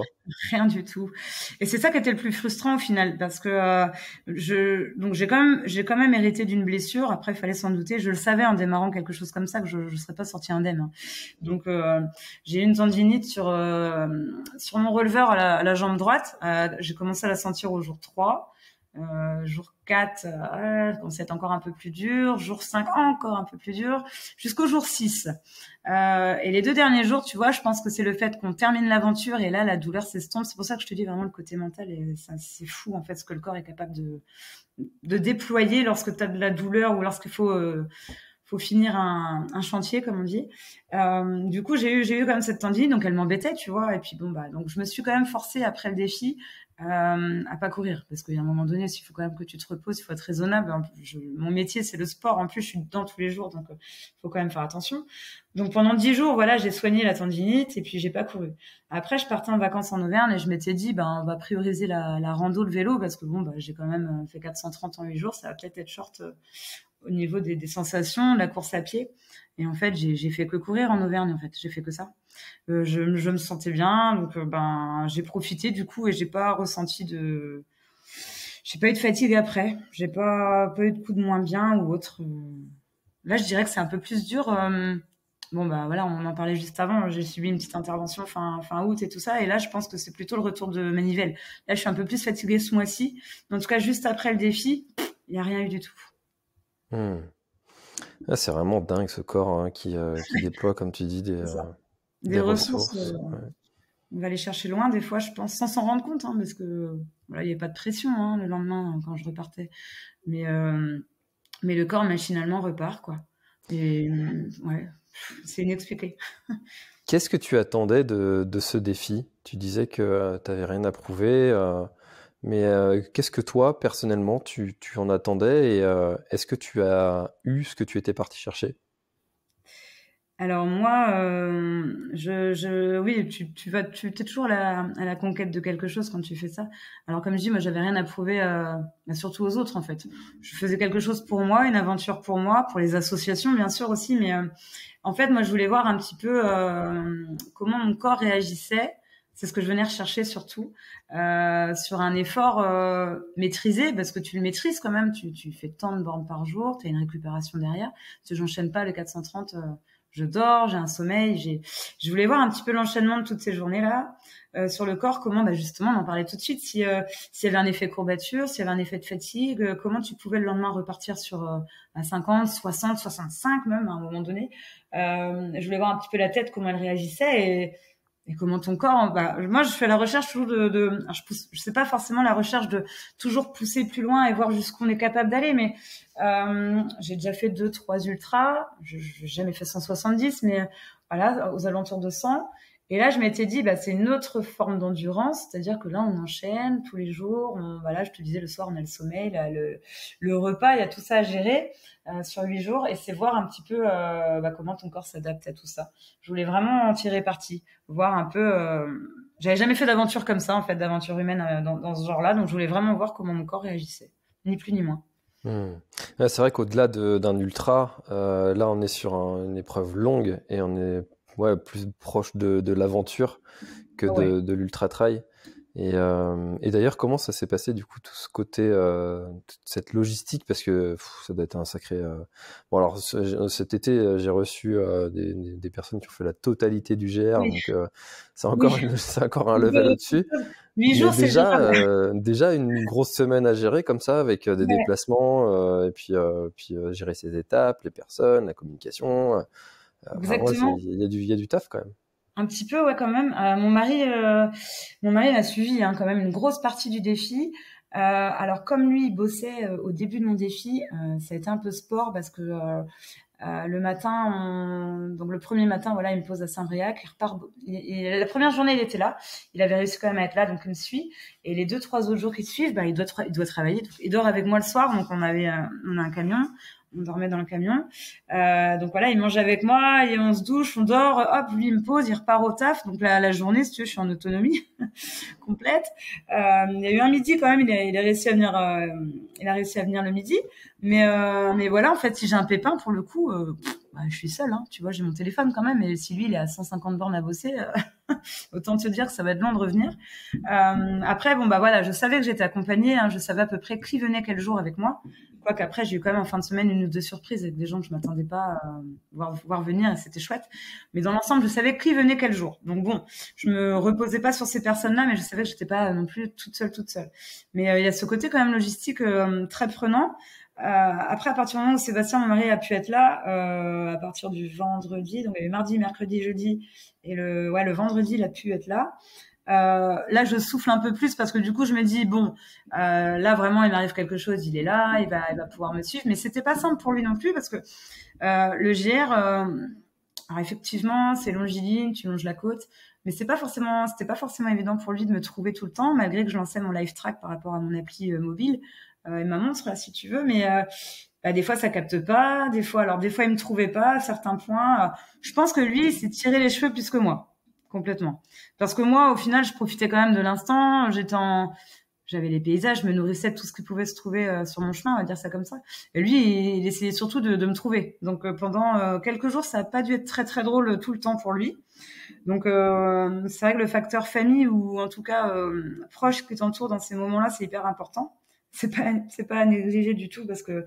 S2: rien du tout. Et c'est ça qui était le plus frustrant au final, parce que j'ai quand même hérité d'une blessure. Après, il fallait s'en douter. Je le savais en démarrant quelque chose comme ça que je serais pas sortie indemne. Hein. Donc j'ai eu une tendinite sur mon releveur à la jambe droite. J'ai commencé à la sentir au jour 3. Jour 4, commençait à être encore un peu plus dur. Jour 5, encore un peu plus dur. Jusqu'au jour 6. Et les 2 derniers jours, tu vois, je pense que c'est le fait qu'on termine l'aventure et là, la douleur s'estompe. C'est pour ça que je te dis vraiment le côté mental. Et c'est fou, en fait, ce que le corps est capable de déployer lorsque tu as de la douleur ou lorsqu'il faut finir un chantier, comme on dit. Du coup, j'ai eu quand même cette tendinite, donc elle m'embêtait, tu vois. Et puis donc je me suis quand même forcée après le défi à pas courir, parce qu'il y a un moment donné, il faut quand même que tu te reposes, il faut être raisonnable. Mon métier, c'est le sport. En plus, je suis dedans tous les jours, donc faut quand même faire attention. Donc pendant 10 jours, voilà, j'ai soigné la tendinite et puis j'ai pas couru. Après, je partais en vacances en Auvergne et je m'étais dit, on va prioriser la rando, le vélo, parce que j'ai quand même fait 430 en 8 jours, ça va peut-être être short au niveau des sensations, de la course à pied. Et en fait, j'ai fait que courir en Auvergne, en fait. J'ai fait que ça. Je me sentais bien, donc j'ai profité du coup et j'ai pas eu de fatigue après. J'ai pas eu de coup de moins bien ou autre. Là, je dirais que c'est un peu plus dur. Voilà, on en parlait juste avant. J'ai subi une petite intervention fin août et tout ça. Et là, je pense que c'est plutôt le retour de manivelle. Là, je suis un peu plus fatiguée ce mois-ci. En tout cas, juste après le défi, il n'y a rien eu du tout.
S1: Ah, c'est vraiment dingue ce corps qui déploie, comme tu dis, des ressources.
S2: Ouais. On va les chercher loin des fois, je pense, sans s'en rendre compte, parce que il n'y avait pas de pression le lendemain quand je repartais. Mais le corps machinalement repart, quoi. Et ouais, c'est inexpliqué.
S1: Qu'est-ce que tu attendais de ce défi? Tu disais que tu n'avais rien à prouver. Mais qu'est-ce que toi, personnellement, tu en attendais et est-ce que tu as eu ce que tu étais parti chercher?
S2: Alors moi, oui, t'es toujours à la conquête de quelque chose quand tu fais ça. Alors comme je dis, moi, j'avais rien à prouver, surtout aux autres en fait. Je faisais quelque chose pour moi, une aventure pour moi, pour les associations bien sûr aussi, mais en fait, moi, je voulais voir un petit peu comment mon corps réagissait. C'est ce que je venais rechercher surtout sur un effort maîtrisé, parce que tu le maîtrises quand même. Tu fais tant de bornes par jour, tu as une récupération derrière. Parce que j'enchaîne pas le 430. Je dors, j'ai un sommeil. Je voulais voir un petit peu l'enchaînement de toutes ces journées-là sur le corps. Comment, justement, on en parlait tout de suite. S'il y avait un effet courbature, s'il y avait un effet de fatigue, comment tu pouvais le lendemain repartir sur à 50, 60, 65 même à un moment donné. Je voulais voir un petit peu la tête, comment elle réagissait et comment ton corps. Moi, je fais la recherche toujours alors, je sais pas forcément la recherche de toujours pousser plus loin et voir jusqu'où on est capable d'aller, mais j'ai déjà fait 2-3 ultras. Je n'ai jamais fait 170, mais voilà, aux alentours de 100. Et là, je m'étais dit, c'est une autre forme d'endurance, c'est-à-dire que là, on enchaîne tous les jours. Voilà, je te disais, le soir, on a le sommeil, là, le repas, il y a tout ça à gérer sur 8 jours. Et c'est voir un petit peu comment ton corps s'adapte à tout ça. Je voulais vraiment en tirer parti, voir un peu. J'avais jamais fait d'aventure comme ça, en fait, d'aventure humaine dans ce genre-là. Donc, je voulais vraiment voir comment mon corps réagissait, ni plus ni moins.
S1: Ouais, c'est vrai qu'au-delà d'un ultra, là, on est sur une épreuve longue et on est plus proche de l'aventure que
S2: Ouais.
S1: de l'ultra trail. Et d'ailleurs, comment ça s'est passé du coup tout ce côté, toute cette logistique, parce que ça doit être un sacré. Bon alors cet été, j'ai reçu des personnes qui ont fait la totalité du GR,
S2: Oui,
S1: donc c'est
S2: oui.
S1: c'est encore un level au-dessus.
S2: 8
S1: Mais
S2: jours, c'est gérable.
S1: déjà une grosse semaine à gérer comme ça, avec des
S2: Ouais.
S1: déplacements, et puis gérer ses étapes, les personnes, la communication. Enfin ouais,
S2: Exactement.
S1: il y a du taf quand même.
S2: Un petit peu, ouais, quand même. Mon mari m'a suivi quand même une grosse partie du défi. Alors comme lui, il bossait au début de mon défi, ça a été un peu sport parce que le matin, donc le premier matin, voilà, il me pose à Saint-Briac, il repart. La première journée, il était là, il avait réussi quand même à être là, donc il me suit. Et les 2-3 autres jours qui suivent, il doit travailler. Il dort avec moi le soir, donc on a un camion. On dormait dans le camion. Donc voilà, il mange avec moi et on se douche, on dort. Hop, lui il me pose, il repart au taf. Donc la journée, si tu veux, je suis en autonomie complète. Il y a eu un midi quand même. Il a réussi à venir. Il a réussi à venir le midi. Mais voilà, en fait, si j'ai un pépin, pour le coup, je suis seule. Tu vois, j'ai mon téléphone quand même. Et si lui, il est à 150 bornes à bosser, autant te dire que ça va être long de revenir. Après, voilà, je savais que j'étais accompagnée. Je savais à peu près qui venait quel jour avec moi. Quoique après, j'ai eu quand même en fin de semaine une ou deux surprises avec des gens que je m'attendais pas à voir venir et c'était chouette. Mais dans l'ensemble, je savais qui venait quel jour. Donc bon, je me reposais pas sur ces personnes-là, mais je savais que j'étais pas non plus toute seule. Mais il y a ce côté quand même logistique très prenant. Après, à partir du moment où Sébastien, mon mari, a pu être là, à partir du vendredi, donc il y avait mardi, mercredi, jeudi, et le vendredi, il a pu être là. Là, je souffle un peu plus parce que du coup, je me dis bon, là vraiment, il m'arrive quelque chose, il est là, il va pouvoir me suivre. Mais c'était pas simple pour lui non plus parce que le GR, alors effectivement, c'est longiligne, tu longes la côte, mais c'était pas forcément évident pour lui de me trouver tout le temps, malgré que je lançais mon live track par rapport à mon appli mobile et ma montre là, si tu veux. Mais des fois, ça capte pas. Des fois, il me trouvait pas à certains points. Je pense que lui, il s'est tiré les cheveux plus que moi. Complètement. Parce que moi, au final, je profitais quand même de l'instant. J'avais les paysages, je me nourrissais de tout ce qui pouvait se trouver sur mon chemin, on va dire ça comme ça. Et lui, il essayait surtout de me trouver. Donc pendant quelques jours, ça n'a pas dû être très très drôle tout le temps pour lui. Donc c'est vrai que le facteur famille ou en tout cas proche qui t'entoure dans ces moments-là, c'est hyper important. C'est pas à négliger du tout parce que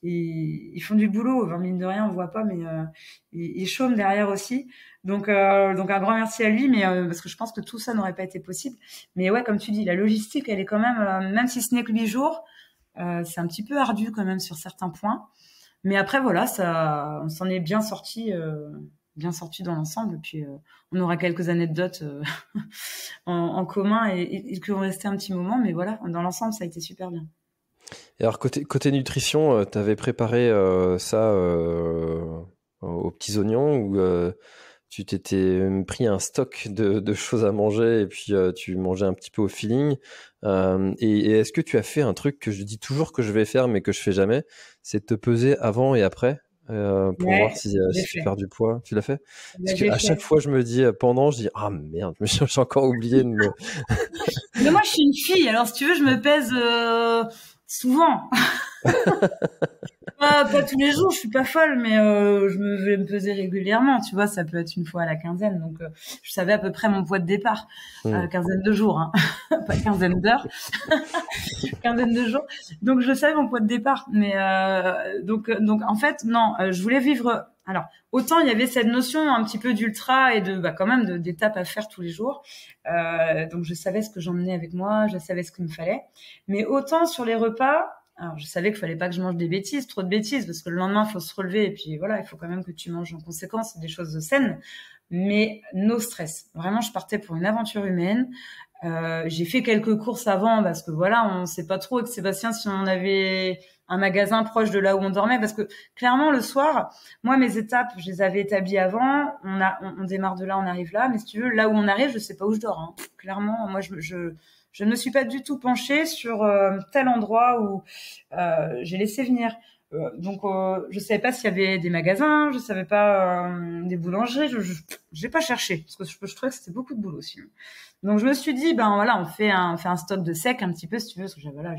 S2: ils font du boulot. Enfin, mine de rien, on voit pas, mais ils chôment derrière aussi. Donc un grand merci à lui, mais parce que je pense que tout ça n'aurait pas été possible. Mais ouais, comme tu dis, la logistique, elle est quand même si ce n'est que 8 jours, c'est un petit peu ardu quand même sur certains points. Mais après voilà, on s'en est bien sorti dans l'ensemble. Puis on aura quelques anecdotes en commun et qui vont rester un petit moment. Mais voilà, dans l'ensemble, ça a été super bien.
S1: Et alors côté nutrition, tu avais préparé ça aux petits oignons, ou tu t'étais pris un stock de choses à manger et puis tu mangeais un petit peu au feeling, et est-ce que tu as fait un truc que je dis toujours que je vais faire mais que je fais jamais, c'est de te peser avant et après, pour
S2: Ouais,
S1: voir si,
S2: j'ai
S1: si tu
S2: fait.
S1: perds du poids. Tu l'as fait?
S2: Ouais,
S1: Parce
S2: j'ai
S1: qu'à chaque
S2: fait.
S1: fois, je me dis, pendant, je dis, ah merde, mais j'ai encore oublié de me...
S2: Mais moi, je suis une fille. Alors, si tu veux, je me pèse souvent. Pas tous les jours, je suis pas folle, mais je vais me peser régulièrement. Tu vois, ça peut être une fois à la quinzaine. Donc, je savais à peu près mon poids de départ.
S1: Hmm.
S2: Quinzaine de jours, hein. Pas quinzaine d'heures, quinzaine de jours. Donc, je savais mon poids de départ. Mais donc en fait, non, je voulais vivre. Alors, autant il y avait cette notion un petit peu d'ultra et de, bah, quand même, d'étapes à faire tous les jours. Donc, je savais ce que j'emmenais avec moi, je savais ce qu'il me fallait. Mais autant sur les repas. Alors, je savais qu'il fallait pas que je mange des bêtises, trop de bêtises, parce que le lendemain, il faut se relever, et puis voilà, il faut quand même que tu manges en conséquence des choses saines, mais no stress. Vraiment, je partais pour une aventure humaine. J'ai fait quelques courses avant, parce que voilà, on sait pas trop avec Sébastien si on avait un magasin proche de là où on dormait, parce que clairement, le soir, moi, mes étapes, je les avais établies avant, on démarre de là, on arrive là, mais si tu veux, là où on arrive, je sais pas où je dors, hein. Clairement, moi, je ne me suis pas du tout penchée sur tel endroit où j'ai laissé venir. Donc, je savais pas s'il y avait des magasins, je savais pas des boulangeries. J'ai pas cherché parce que je trouvais que c'était beaucoup de boulot sinon. Donc, je me suis dit, ben voilà, on fait un stock de sec un petit peu si tu veux, parce que voilà,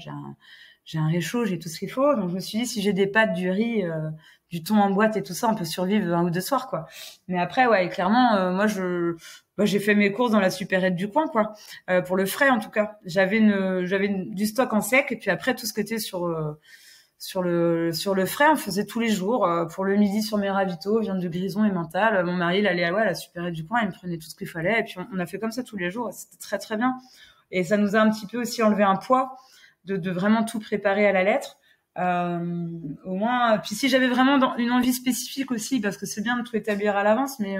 S2: j'ai un réchaud, j'ai tout ce qu'il faut. Donc, je me suis dit, si j'ai des pâtes, du riz, du thon en boîte et tout ça, on peut survivre un ou deux soirs, quoi. Mais après, ouais, clairement, moi, j'ai fait mes courses dans la supérette du coin, quoi. Pour le frais, en tout cas. Du stock en sec, et puis après, tout ce qui était sur le frais, on faisait tous les jours. Pour le midi, sur mes ravitaux, viande de grison et mental. Mon mari, il allait à la supérette du coin, il me prenait tout ce qu'il fallait, et puis on a fait comme ça tous les jours, et c'était très, très bien. Et ça nous a un petit peu aussi enlevé un poids de vraiment tout préparer à la lettre. Au moins, puis si j'avais vraiment une envie spécifique aussi, parce que c'est bien de tout établir à l'avance, mais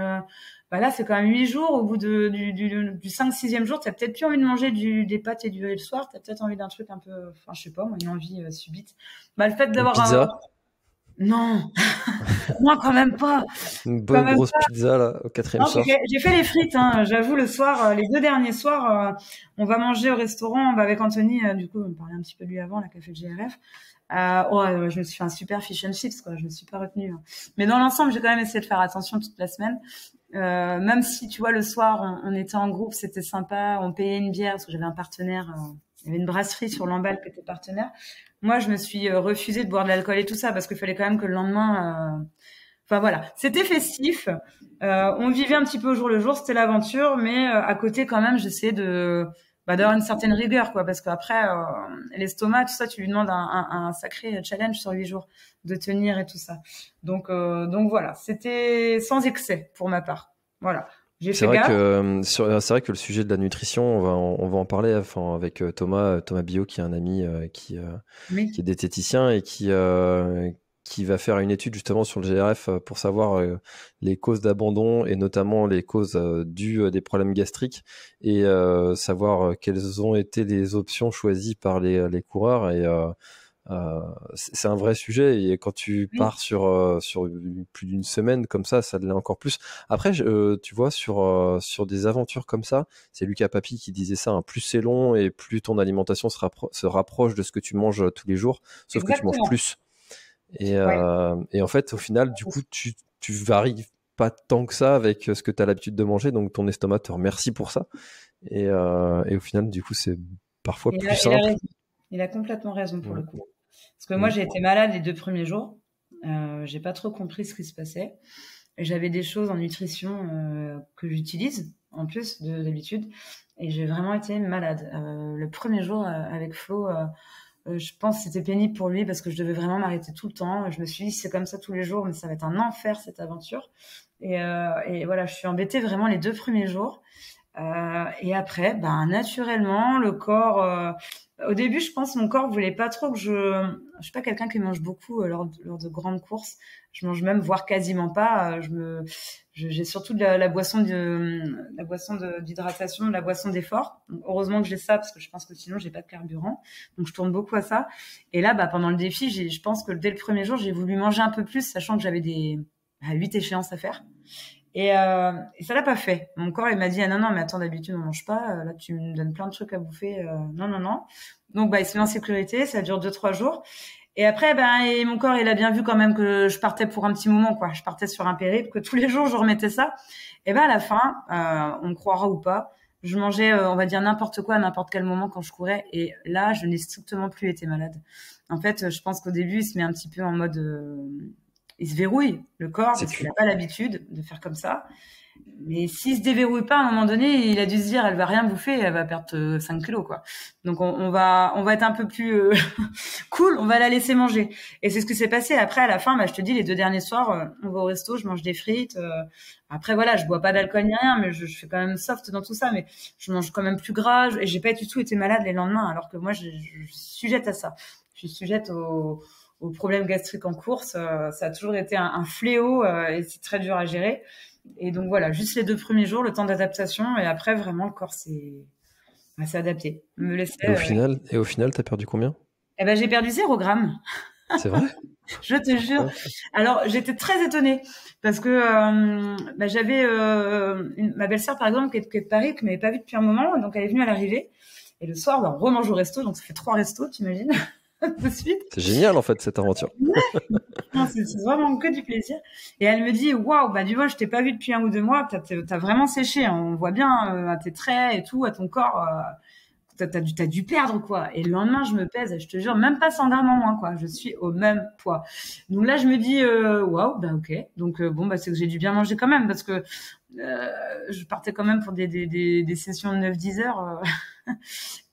S2: bah là, c'est quand même 8 jours. Au bout du 5-6e jour, t'as peut-être plus envie de manger des pâtes et du riz le soir. T'as peut-être envie d'un truc un peu, enfin, je sais pas, moi, une envie subite. Bah, le fait
S1: Une
S2: d'avoir
S1: pizza,
S2: non, moi, quand même pas.
S1: une
S2: Quand
S1: bonne
S2: même
S1: grosse pizza là, au quatrième
S2: non,
S1: soir.
S2: j'ai fait les frites, hein. J'avoue, le soir, les 2 derniers soirs, on va manger au restaurant, bah, avec Anthony, du coup, on parlait un petit peu de lui avant, la café de GRF. Ouais, je me suis fait un super fish and chips, quoi. Je me suis pas retenue, hein. Mais dans l'ensemble, j'ai quand même essayé de faire attention toute la semaine. Même si, tu vois, le soir, on était en groupe, c'était sympa, on payait une bière, parce que j'avais un partenaire, il y avait une brasserie sur l'emballe qui était partenaire. Moi, je me suis refusée de boire de l'alcool et tout ça, parce qu'il fallait quand même que le lendemain, enfin voilà, c'était festif. On vivait un petit peu au jour le jour, c'était l'aventure, mais à côté quand même, j'essayais d'avoir une certaine rigueur, quoi, parce qu'après l'estomac, tout ça, tu lui demandes un sacré challenge sur 8 jours de tenir et tout ça. Donc voilà, c'était sans excès pour ma part. Voilà, j'ai
S1: C'est
S2: fait
S1: vrai
S2: gaffe.
S1: que c'est vrai que le sujet de la nutrition, on va en parler, enfin, avec Thomas Bio, qui est un ami qui est
S2: Oui,
S1: diététicien et qui va faire une étude justement sur le GRF pour savoir les causes d'abandon et notamment les causes dues à des problèmes gastriques et savoir quelles ont été les options choisies par les coureurs et c'est un vrai sujet et quand tu
S2: oui,
S1: pars sur plus d'une semaine comme ça l'est encore plus. Après, tu vois, sur des aventures comme ça, c'est Lucas Papi qui disait ça, hein, plus c'est long et plus ton alimentation se rapproche de ce que tu manges tous les jours, sauf que tu manges
S2: exactement.
S1: plus.
S2: Ouais.
S1: Et en fait, au final, du coup, tu varies pas tant que ça avec ce que tu as l'habitude de manger, donc ton estomac te remercie pour ça. Et au final, du coup, c'est parfois
S2: Et
S1: plus
S2: il a
S1: simple.
S2: raison. Il a complètement raison pour
S1: Mm.
S2: le coup. Parce que moi,
S1: Mm.
S2: j'ai été malade les 2 premiers jours. J'ai pas trop compris ce qui se passait. J'avais des choses en nutrition que j'utilise en plus de d'habitude, et j'ai vraiment été malade. Le premier jour avec Flo, je pense que c'était pénible pour lui parce que je devais vraiment m'arrêter tout le temps. Je me suis dit, c'est comme ça tous les jours, mais ça va être un enfer cette aventure. Et voilà, je suis embêtée vraiment les 2 premiers jours. Et après, ben naturellement, le corps. Au début, je pense mon corps voulait pas trop que je suis pas quelqu'un qui mange beaucoup lors de grandes courses. Je mange même, voire quasiment pas. J'ai surtout de la boisson d'hydratation, de la boisson d'effort. Donc, heureusement que j'ai ça parce que je pense que sinon j'ai pas de carburant. Donc je tourne beaucoup à ça. Et là, bah pendant le défi, je pense que dès le premier jour, j'ai voulu manger un peu plus, sachant que j'avais 8 échéances à faire. Et ça l'a pas fait. Mon corps, il m'a dit, ah non, non, mais attends, d'habitude, on mange pas. Là, tu me donnes plein de trucs à bouffer. Non, non, non. Donc, bah, il se met en sécurité. Ça dure 2-3 jours. Et après, et mon corps, il a bien vu quand même que je partais pour un petit moment, quoi. Je partais sur un périple, que tous les jours, je remettais ça. Et à la fin, on me croira ou pas, je mangeais, on va dire n'importe quoi à n'importe quel moment quand je courais. Et là, je n'ai strictement plus été malade. En fait, je pense qu'au début, il se met un petit peu en mode, il se verrouille le corps parce qu'il n'a pas l'habitude de faire comme ça. Mais s'il se déverrouille pas, à un moment donné, il a dû se dire, elle va rien bouffer, elle va perdre 5 kilos, quoi. Donc, on va être un peu plus cool, on va la laisser manger. Et c'est ce qui s'est passé. Après, à la fin, je te dis, les 2 derniers soirs, on va au resto, je mange des frites. Après, voilà, je bois pas d'alcool ni rien, mais je fais quand même soft dans tout ça. Mais je mange quand même plus gras. Et j'ai pas du tout été malade les lendemains, alors que moi, je suis sujette à ça. Je suis sujette aux problèmes gastriques en course. Ça a toujours été un fléau et c'est très dur à gérer. Et donc voilà, juste les 2 premiers jours, le temps d'adaptation, et après vraiment le corps s'est adapté. Me laissait,
S1: Et au final, t'as perdu combien?
S2: j'ai perdu 0 gramme.
S1: C'est vrai?
S2: Je te jure. Alors j'étais très étonnée parce que j'avais ma belle-sœur par exemple qui est de Paris, qui m'avait pas vue depuis un moment, donc elle est venue à l'arrivée. Et le soir, on remange au resto, donc ça fait 3 restos, t'imagines, de suite.
S1: C'est génial en fait cette aventure.
S2: Non, c'est vraiment que du plaisir. Et elle me dit, waouh, du moins, je t'ai pas vu depuis 1 ou 2 mois, t'as vraiment séché, hein. On voit bien à tes traits et tout, à ton corps, t'as dû perdre, quoi. Et le lendemain, je me pèse, je te jure, même pas 100 grammes en moins, quoi. Je suis au même poids. Donc là, je me dis, waouh, ok. Donc c'est que j'ai dû bien manger quand même, parce que je partais quand même pour des sessions de 9-10 heures.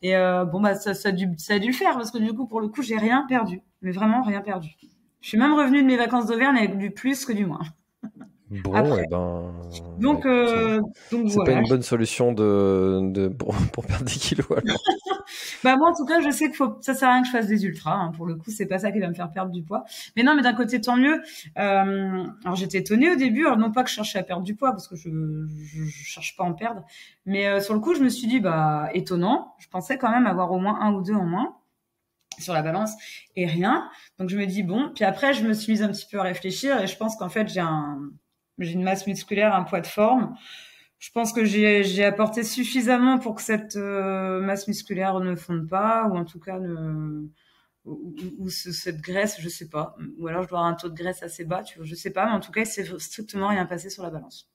S2: Et ça a dû le faire, parce que du coup, pour le coup, j'ai rien perdu. Mais vraiment rien perdu. Je suis même revenue de mes vacances d'Auvergne avec du plus que du moins.
S1: Bon,
S2: après. Donc
S1: c'est
S2: voilà.
S1: pas une bonne solution pour perdre des kilos alors.
S2: Moi en tout cas, je sais ça sert à rien que je fasse des ultras, hein. Pour le coup, c'est pas ça qui va me faire perdre du poids. Mais non, mais d'un côté tant mieux. Alors j'étais étonnée au début, alors non pas que je cherchais à perdre du poids parce que je cherche pas à en perdre, mais sur le coup, je me suis dit étonnant. Je pensais quand même avoir au moins 1 ou 2 en moins sur la balance et rien. Donc je me dis bon, puis après je me suis mise un petit peu à réfléchir et je pense qu'en fait j'ai une masse musculaire, un poids de forme. Je pense que j'ai apporté suffisamment pour que cette masse musculaire ne fonde pas, ou en tout cas cette graisse, je sais pas. Ou alors je dois avoir un taux de graisse assez bas, tu vois, je sais pas, mais en tout cas, il s'est strictement rien passé sur la balance.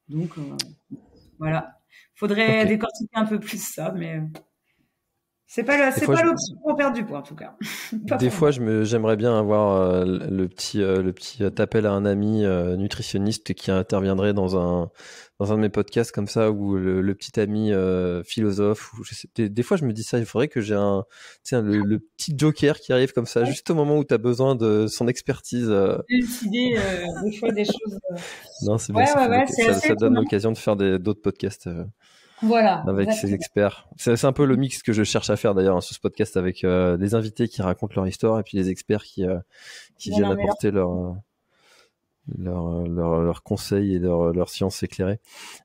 S2: Donc voilà. Faudrait décortiquer un peu plus ça, mais c'est pas l'option pour perdre du poids en tout cas.
S1: Des fois, j'aimerais bien avoir le petit appel à un ami nutritionniste qui interviendrait dans un de mes podcasts comme ça, ou le petit ami philosophe. Ou je sais, des fois, je me dis ça. Il faudrait que j'ai le petit joker qui arrive comme ça, juste au moment où tu as besoin de son expertise.
S2: Décider des fois des choses.
S1: Non, c'est bien. Ça donne l'occasion de faire d'autres podcasts.
S2: Voilà.
S1: Avec
S2: exactement.
S1: ces experts. C'est un peu le mix que je cherche à faire d'ailleurs sur ce podcast, avec des invités qui racontent leur histoire et puis les experts qui viennent apporter leurs conseils et leur science éclairée.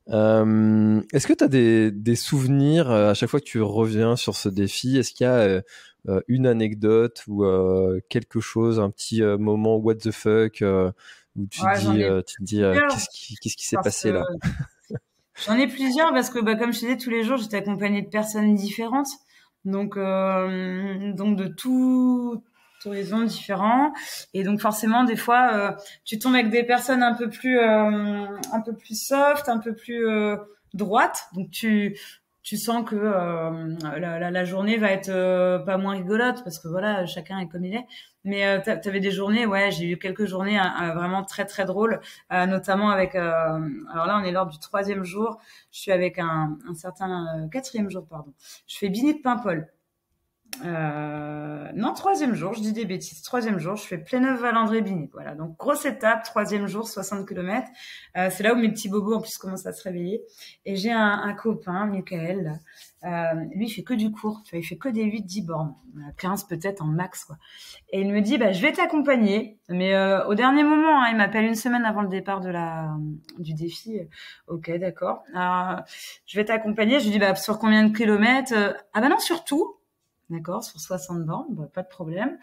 S1: Est-ce que tu as des souvenirs à chaque fois que tu reviens sur ce défi? Est-ce qu'il y a une anecdote ou quelque chose, un petit moment what the fuck où tu te dis qu'est-ce qui s'est passé là?
S2: J'en ai plusieurs parce que comme je disais, tous les jours j'étais accompagnée de personnes différentes, donc de tout horizon différents, et donc forcément des fois tu tombes avec des personnes un peu plus soft, un peu plus droites, donc tu sens que la journée va être pas moins rigolote parce que voilà, chacun est comme il est. Mais t'avais des journées, j'ai eu quelques journées vraiment très très drôles, notamment avec. Alors là, on est lors du 3e jour. Je suis avec un certain 4e jour, pardon. Je fais Bini de Paimpol. Non, 3e jour, je dis des bêtises. 3e jour, je fais Pléneuf-Valandré-Bini. Voilà, donc grosse étape, 3e jour, 60 km. C'est là où mes petits bobos en plus commencent à se réveiller. Et j'ai un copain, Michael, là. Lui, il fait que du court, tu vois, il fait que des 8-10 bornes, 15 peut-être en max, quoi. Et il me dit, je vais t'accompagner, mais au dernier moment, hein, il m'appelle une semaine avant le départ du défi. Ok, d'accord. Je vais t'accompagner. Je lui dis, sur combien de kilomètres? Ah non, sur tout. D'accord, sur 60 bornes, pas de problème.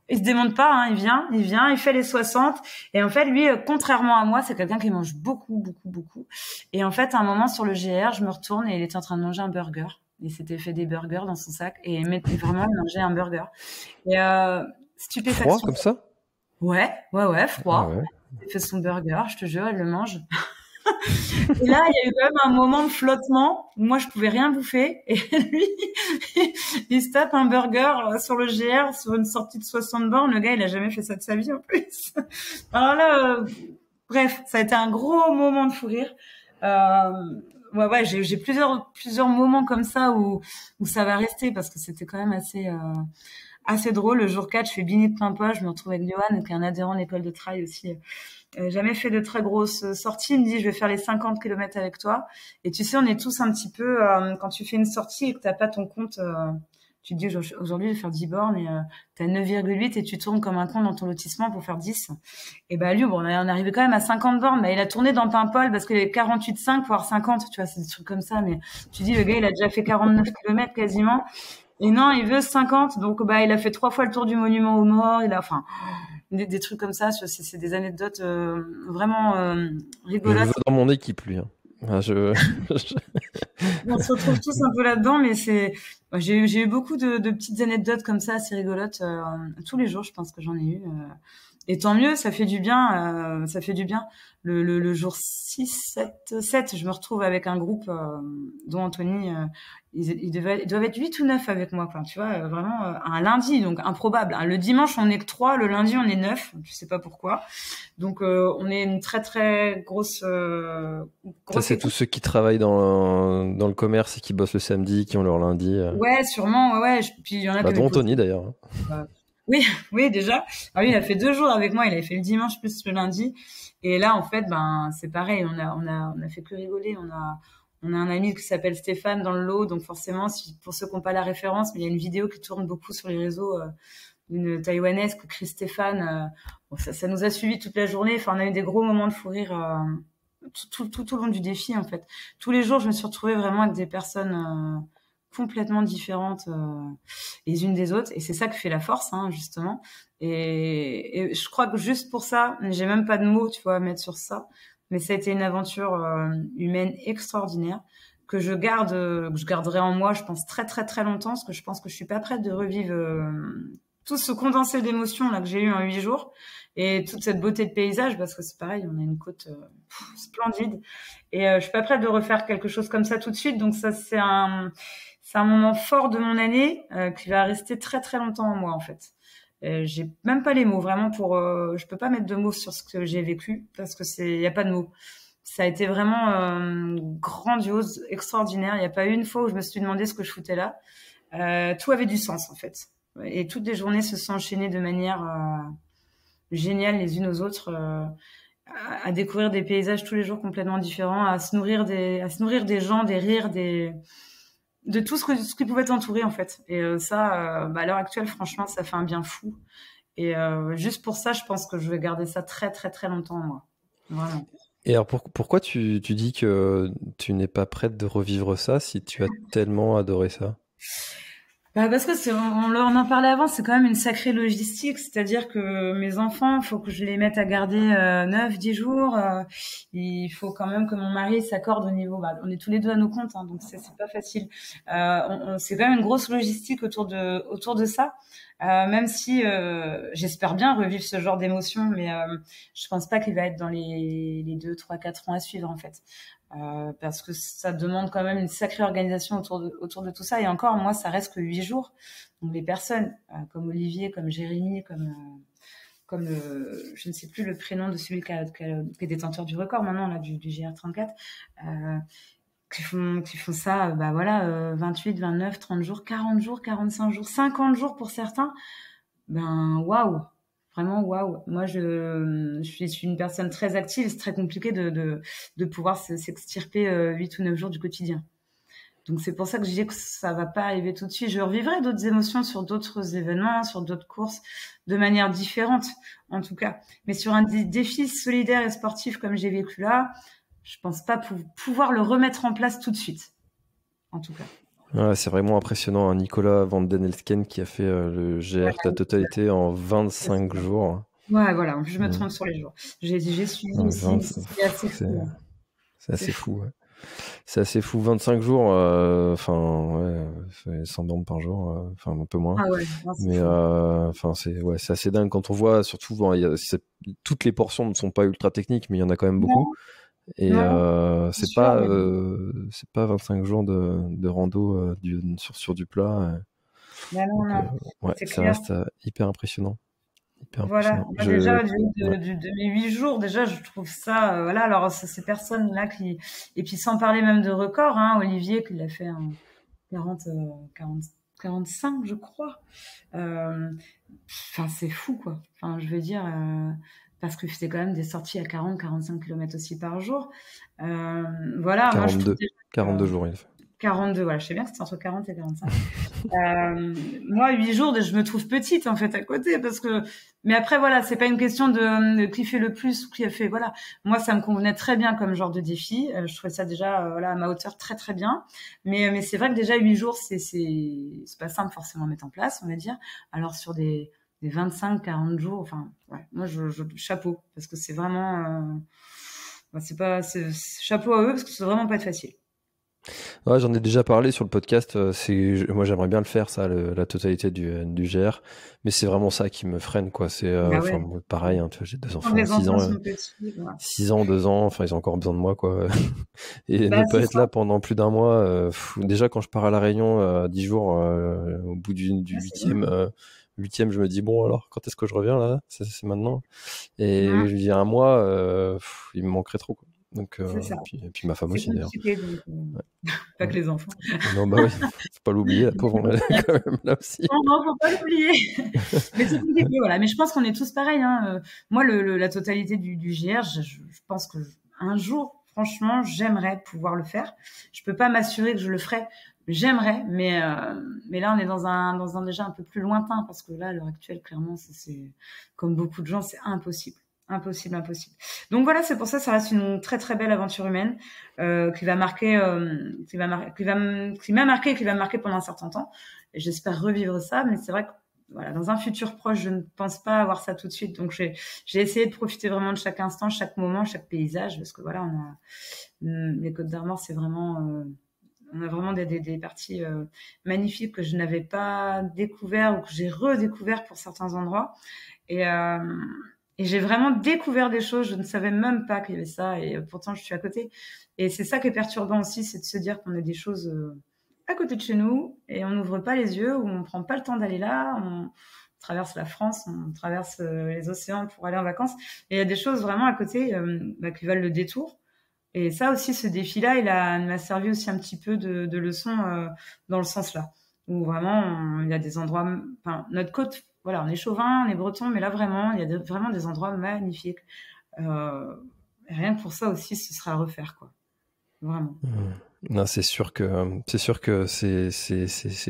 S2: Il se démonte pas, hein, il vient, il fait les 60. Et en fait, lui, contrairement à moi, c'est quelqu'un qui mange beaucoup, beaucoup, beaucoup. Et en fait, à un moment sur le GR, je me retourne et il était en train de manger un burger. Il s'était fait des burgers dans son sac et vraiment, il mangeait un burger. Et
S1: Froid
S2: Stupéfaction.
S1: comme ça?
S2: Ouais,
S1: Ah
S2: froid.
S1: ouais.
S2: Elle fait son burger, je te jure, elle le mange. Et là, il y a eu quand même un moment de flottement où moi, je pouvais rien bouffer. Et lui, il se tape un burger sur le GR, sur une sortie de 60 bornes. Le gars, il a jamais fait ça de sa vie en plus. Alors là, bref, ça a été un gros moment de fou rire. Ouais, j'ai plusieurs moments comme ça où ça va rester parce que c'était quand même assez drôle. Le jour 4, je fais bini de Paimpol, je me retrouve avec Johan, qui est un adhérent de l'école de trail aussi. Jamais fait de très grosses sorties. Il me dit, je vais faire les 50 kilomètres avec toi. Et tu sais, on est tous un petit peu, quand tu fais une sortie et que t'as pas ton compte, tu te dis, aujourd'hui, je vais faire 10 bornes et t'as 9,8 et tu tournes comme un con dans ton lotissement pour faire 10. Et bah, lui, bon, on est arrivé quand même à 50 bornes. Bah, il a tourné dans Paimpol parce qu'il avait 48,5 voire 50. Tu vois, c'est des trucs comme ça. Mais tu dis, le gars, il a déjà fait 49 kilomètres quasiment. Et non, il veut 50. Donc, bah, il a fait 3 fois le tour du monument aux morts. Enfin, des trucs comme ça. C'est des anecdotes vraiment
S1: Je le
S2: rigolotes.
S1: veux dans mon équipe, lui. Hein. Ah,
S2: On se retrouve tous un peu là-dedans, mais j'ai eu beaucoup de petites anecdotes comme ça, assez rigolotes. Tous les jours, je pense que j'en ai eu. Et tant mieux, ça fait du bien. Ça fait du bien. Le jour 6, 7, je me retrouve avec un groupe dont Anthony, ils doivent être 8 ou 9 avec moi. Enfin, tu vois, vraiment un lundi, donc improbable. Le dimanche, on est que 3, le lundi, on est 9. Je sais pas pourquoi. Donc, on est une très, très grosse
S1: Ça, c'est tous ceux qui travaillent dans le commerce et qui bossent le samedi, qui ont leur lundi.
S2: Ouais, sûrement, ouais. Puis il y en a qui
S1: Dont
S2: avaient
S1: Anthony, d'ailleurs.
S2: Oui, oui, déjà. Ah oui, il a fait 2 jours avec moi. Il avait fait le dimanche plus le lundi. Et là, en fait, ben, c'est pareil. On a fait que rigoler. On a un ami qui s'appelle Stéphane dans le lot. Donc, forcément, pour ceux qui n'ont pas la référence, mais il y a une vidéo qui tourne beaucoup sur les réseaux, d'une Taïwanaise qui crie Stéphane. Bon, ça nous a suivis toute la journée. Enfin, on a eu des gros moments de fou rire, tout au long du défi, en fait. Tous les jours, je me suis retrouvée vraiment avec des personnes, complètement différentes les unes des autres, et c'est ça qui fait la force, hein, justement. Et je crois que juste pour ça, j'ai même pas de mots, tu vois, à mettre sur ça, mais ça a été une aventure humaine extraordinaire que je garderai en moi, je pense, très très très longtemps, parce que je pense que je suis pas prête de revivre tout ce condensé d'émotions là que j'ai eu en 8 jours et toute cette beauté de paysage, parce que c'est pareil, on a une côte splendide, et je suis pas prête de refaire quelque chose comme ça tout de suite. Donc ça, c'est un moment fort de mon année qui va rester très très longtemps en moi, en fait. J'ai même pas les mots vraiment je peux pas mettre de mots sur ce que j'ai vécu parce que y a pas de mots. Ça a été vraiment grandiose, extraordinaire. Il y a pas eu une fois où je me suis demandé ce que je foutais là. Tout avait du sens, en fait. Et toutes les journées se sont enchaînées de manière géniale les unes aux autres. À découvrir des paysages tous les jours complètement différents, à se nourrir des gens, des rires, de tout ce qui pouvait t'entourer, en fait. Et ça, à l'heure actuelle, franchement, ça fait un bien fou. Et juste pour ça, je pense que je vais garder ça très très très longtemps en moi. Vraiment.
S1: Et alors pourquoi tu dis que tu n'es pas prête de revivre ça si tu as tellement adoré ça?
S2: Parce que on en parlait avant, c'est quand même une sacrée logistique, c'est-à-dire que mes enfants, faut que je les mette à garder 9-10 jours. Il faut quand même que mon mari s'accorde au niveau. On est tous les deux à nos comptes, hein, donc c'est pas facile. C'est quand même une grosse logistique autour de ça. Même si j'espère bien revivre ce genre d'émotion, mais je pense pas qu'il va être dans les 2, 3, 4 ans à suivre, en fait. Parce que ça demande quand même une sacrée organisation autour de tout ça. Et encore, moi, ça reste que 8 jours. Donc les personnes comme Olivier, comme Jérémy, comme je ne sais plus le prénom de celui qui est détenteur du record maintenant là du GR34, qui font ça, 28, 29, 30 jours, 40 jours, 45 jours, 50 jours pour certains. Waouh, vraiment waouh. Moi, je suis une personne très active, c'est très compliqué de pouvoir s'extirper 8 ou 9 jours du quotidien. Donc c'est pour ça que je dis que ça va pas arriver tout de suite. Je revivrai d'autres émotions sur d'autres événements, sur d'autres courses, de manière différente, en tout cas. Mais sur un défi solidaire et sportif comme j'ai vécu là, je pense pas pouvoir le remettre en place tout de suite, en tout cas.
S1: Ouais, c'est vraiment impressionnant, hein. Nicolas Van Den Elsken qui a fait le GR de la totalité en 25 jours.
S2: Ouais, voilà, en plus je me trompe sur les jours. J'ai suivi aussi, c'est assez fou.
S1: C'est assez fou, ouais. c'est assez fou. 25 jours, enfin, ouais, 100 bornes par jour, enfin, un peu moins.
S2: Ah ouais, non, c'est
S1: Mais,
S2: fou.
S1: enfin, c'est assez dingue quand on voit, surtout, bon, toutes les portions ne sont pas ultra techniques, mais il y en a quand même beaucoup.
S2: Non,
S1: Et,
S2: non, c'est sûr, mais
S1: c'est pas 25 jours de rando, sur du plat.
S2: non,
S1: Donc,
S2: non,
S1: ouais,
S2: c'est
S1: ça
S2: clair.
S1: reste hyper impressionnant. Hyper
S2: Voilà,
S1: impressionnant.
S2: moi déjà du haut
S1: Ouais.
S2: de mes 8 jours, déjà je trouve ça, voilà. Alors ces personnes-là qui, et puis sans parler même de record, hein, Olivier qui l'a fait en 40, 40, 45, je crois. Euh, Enfin, c'est fou, quoi. Enfin, je veux dire, parce que c'est quand même des sorties à 40, 45 km aussi par jour. Voilà, moi je trouve
S1: 42.
S2: déjà que
S1: 42 jours, il fait.
S2: 42, voilà, je sais bien que c'est entre 40 et 45. Moi, 8 jours, je me trouve petite en fait à côté parce que. Mais après, voilà, c'est pas une question de qui fait le plus ou qui a fait. Voilà, moi, ça me convenait très bien comme genre de défi. Je trouvais ça déjà, voilà, à ma hauteur très très bien. Mais c'est vrai que déjà 8 jours, c'est pas simple forcément à mettre en place, on va dire. Alors sur des 25, 40 jours, enfin, ouais, moi, je chapeau parce que c'est vraiment, bah, c'est chapeau à eux parce que c'est vraiment pas être facile.
S1: Ouais, j'en ai déjà parlé sur le podcast. Moi, j'aimerais bien le faire, ça, la totalité du GR. Mais c'est vraiment ça qui me freine, quoi.
S2: Bah
S1: Enfin,
S2: ouais.
S1: moi, pareil, hein, tu vois, j'ai deux
S2: Quand
S1: enfants,
S2: les enfants sont petits, voilà.
S1: 6 ans, 2 ans. Enfin, ils ont encore besoin de moi, quoi. Et ne
S2: Bah,
S1: pas
S2: c'est
S1: être
S2: ça.
S1: là pendant plus d'un mois. Déjà, quand je pars à La Réunion, 10 jours, au bout du
S2: Ouais, c'est bien.
S1: huitième, je me dis, bon, alors, quand est-ce que je reviens, là? C'est maintenant. Et
S2: Mmh,
S1: je dis un mois, il me manquerait trop, quoi. Donc,
S2: c'est ça.
S1: et puis ma femme
S2: C'est
S1: aussi, d'ailleurs.
S2: compliqué, donc pas
S1: Ouais.
S2: que les enfants.
S1: Non, bah oui, faut pas l'oublier, la pauvre, elle est quand même là aussi.
S2: Non, non, faut pas l'oublier. Mais c'est compliqué, voilà. Mais je pense qu'on est tous pareils, hein. Moi, la totalité du GR, je pense que un jour, franchement, j'aimerais pouvoir le faire. Je peux pas m'assurer que je le ferai. J'aimerais, mais là, on est dans un déjà un peu plus lointain parce que là, à l'heure actuelle, clairement, c'est comme beaucoup de gens, c'est impossible. Impossible, impossible. Donc voilà, c'est pour ça, ça reste une très très belle aventure humaine qui va marquer, qui m'a marqué et qui va me marquer pendant un certain temps. Et j'espère revivre ça, mais c'est vrai que voilà, dans un futur proche, je ne pense pas avoir ça tout de suite. Donc j'ai essayé de profiter vraiment de chaque instant, chaque moment, chaque paysage, parce que voilà, les Côtes d'Armor, c'est vraiment, on a vraiment des parties magnifiques que je n'avais pas découvert ou que j'ai redécouvert pour certains endroits. Et, euh, et j'ai vraiment découvert des choses, je ne savais même pas qu'il y avait ça, et pourtant je suis à côté. Et c'est ça qui est perturbant aussi, c'est de se dire qu'on a des choses à côté de chez nous, et on n'ouvre pas les yeux, ou on prend pas le temps d'aller là, on traverse la France, on traverse les océans pour aller en vacances, et il y a des choses vraiment à côté qui valent le détour. Et ça aussi, ce défi-là, il m'a servi aussi un petit peu de leçon dans le sens là, où vraiment, il y a des endroits, enfin, notre côte, voilà, on est chauvin, on est breton, mais là vraiment, il y a vraiment des endroits magnifiques. Euh, Rien que pour ça aussi, ce sera à refaire, quoi. Vraiment.
S1: Mmh. Non, c'est sûr que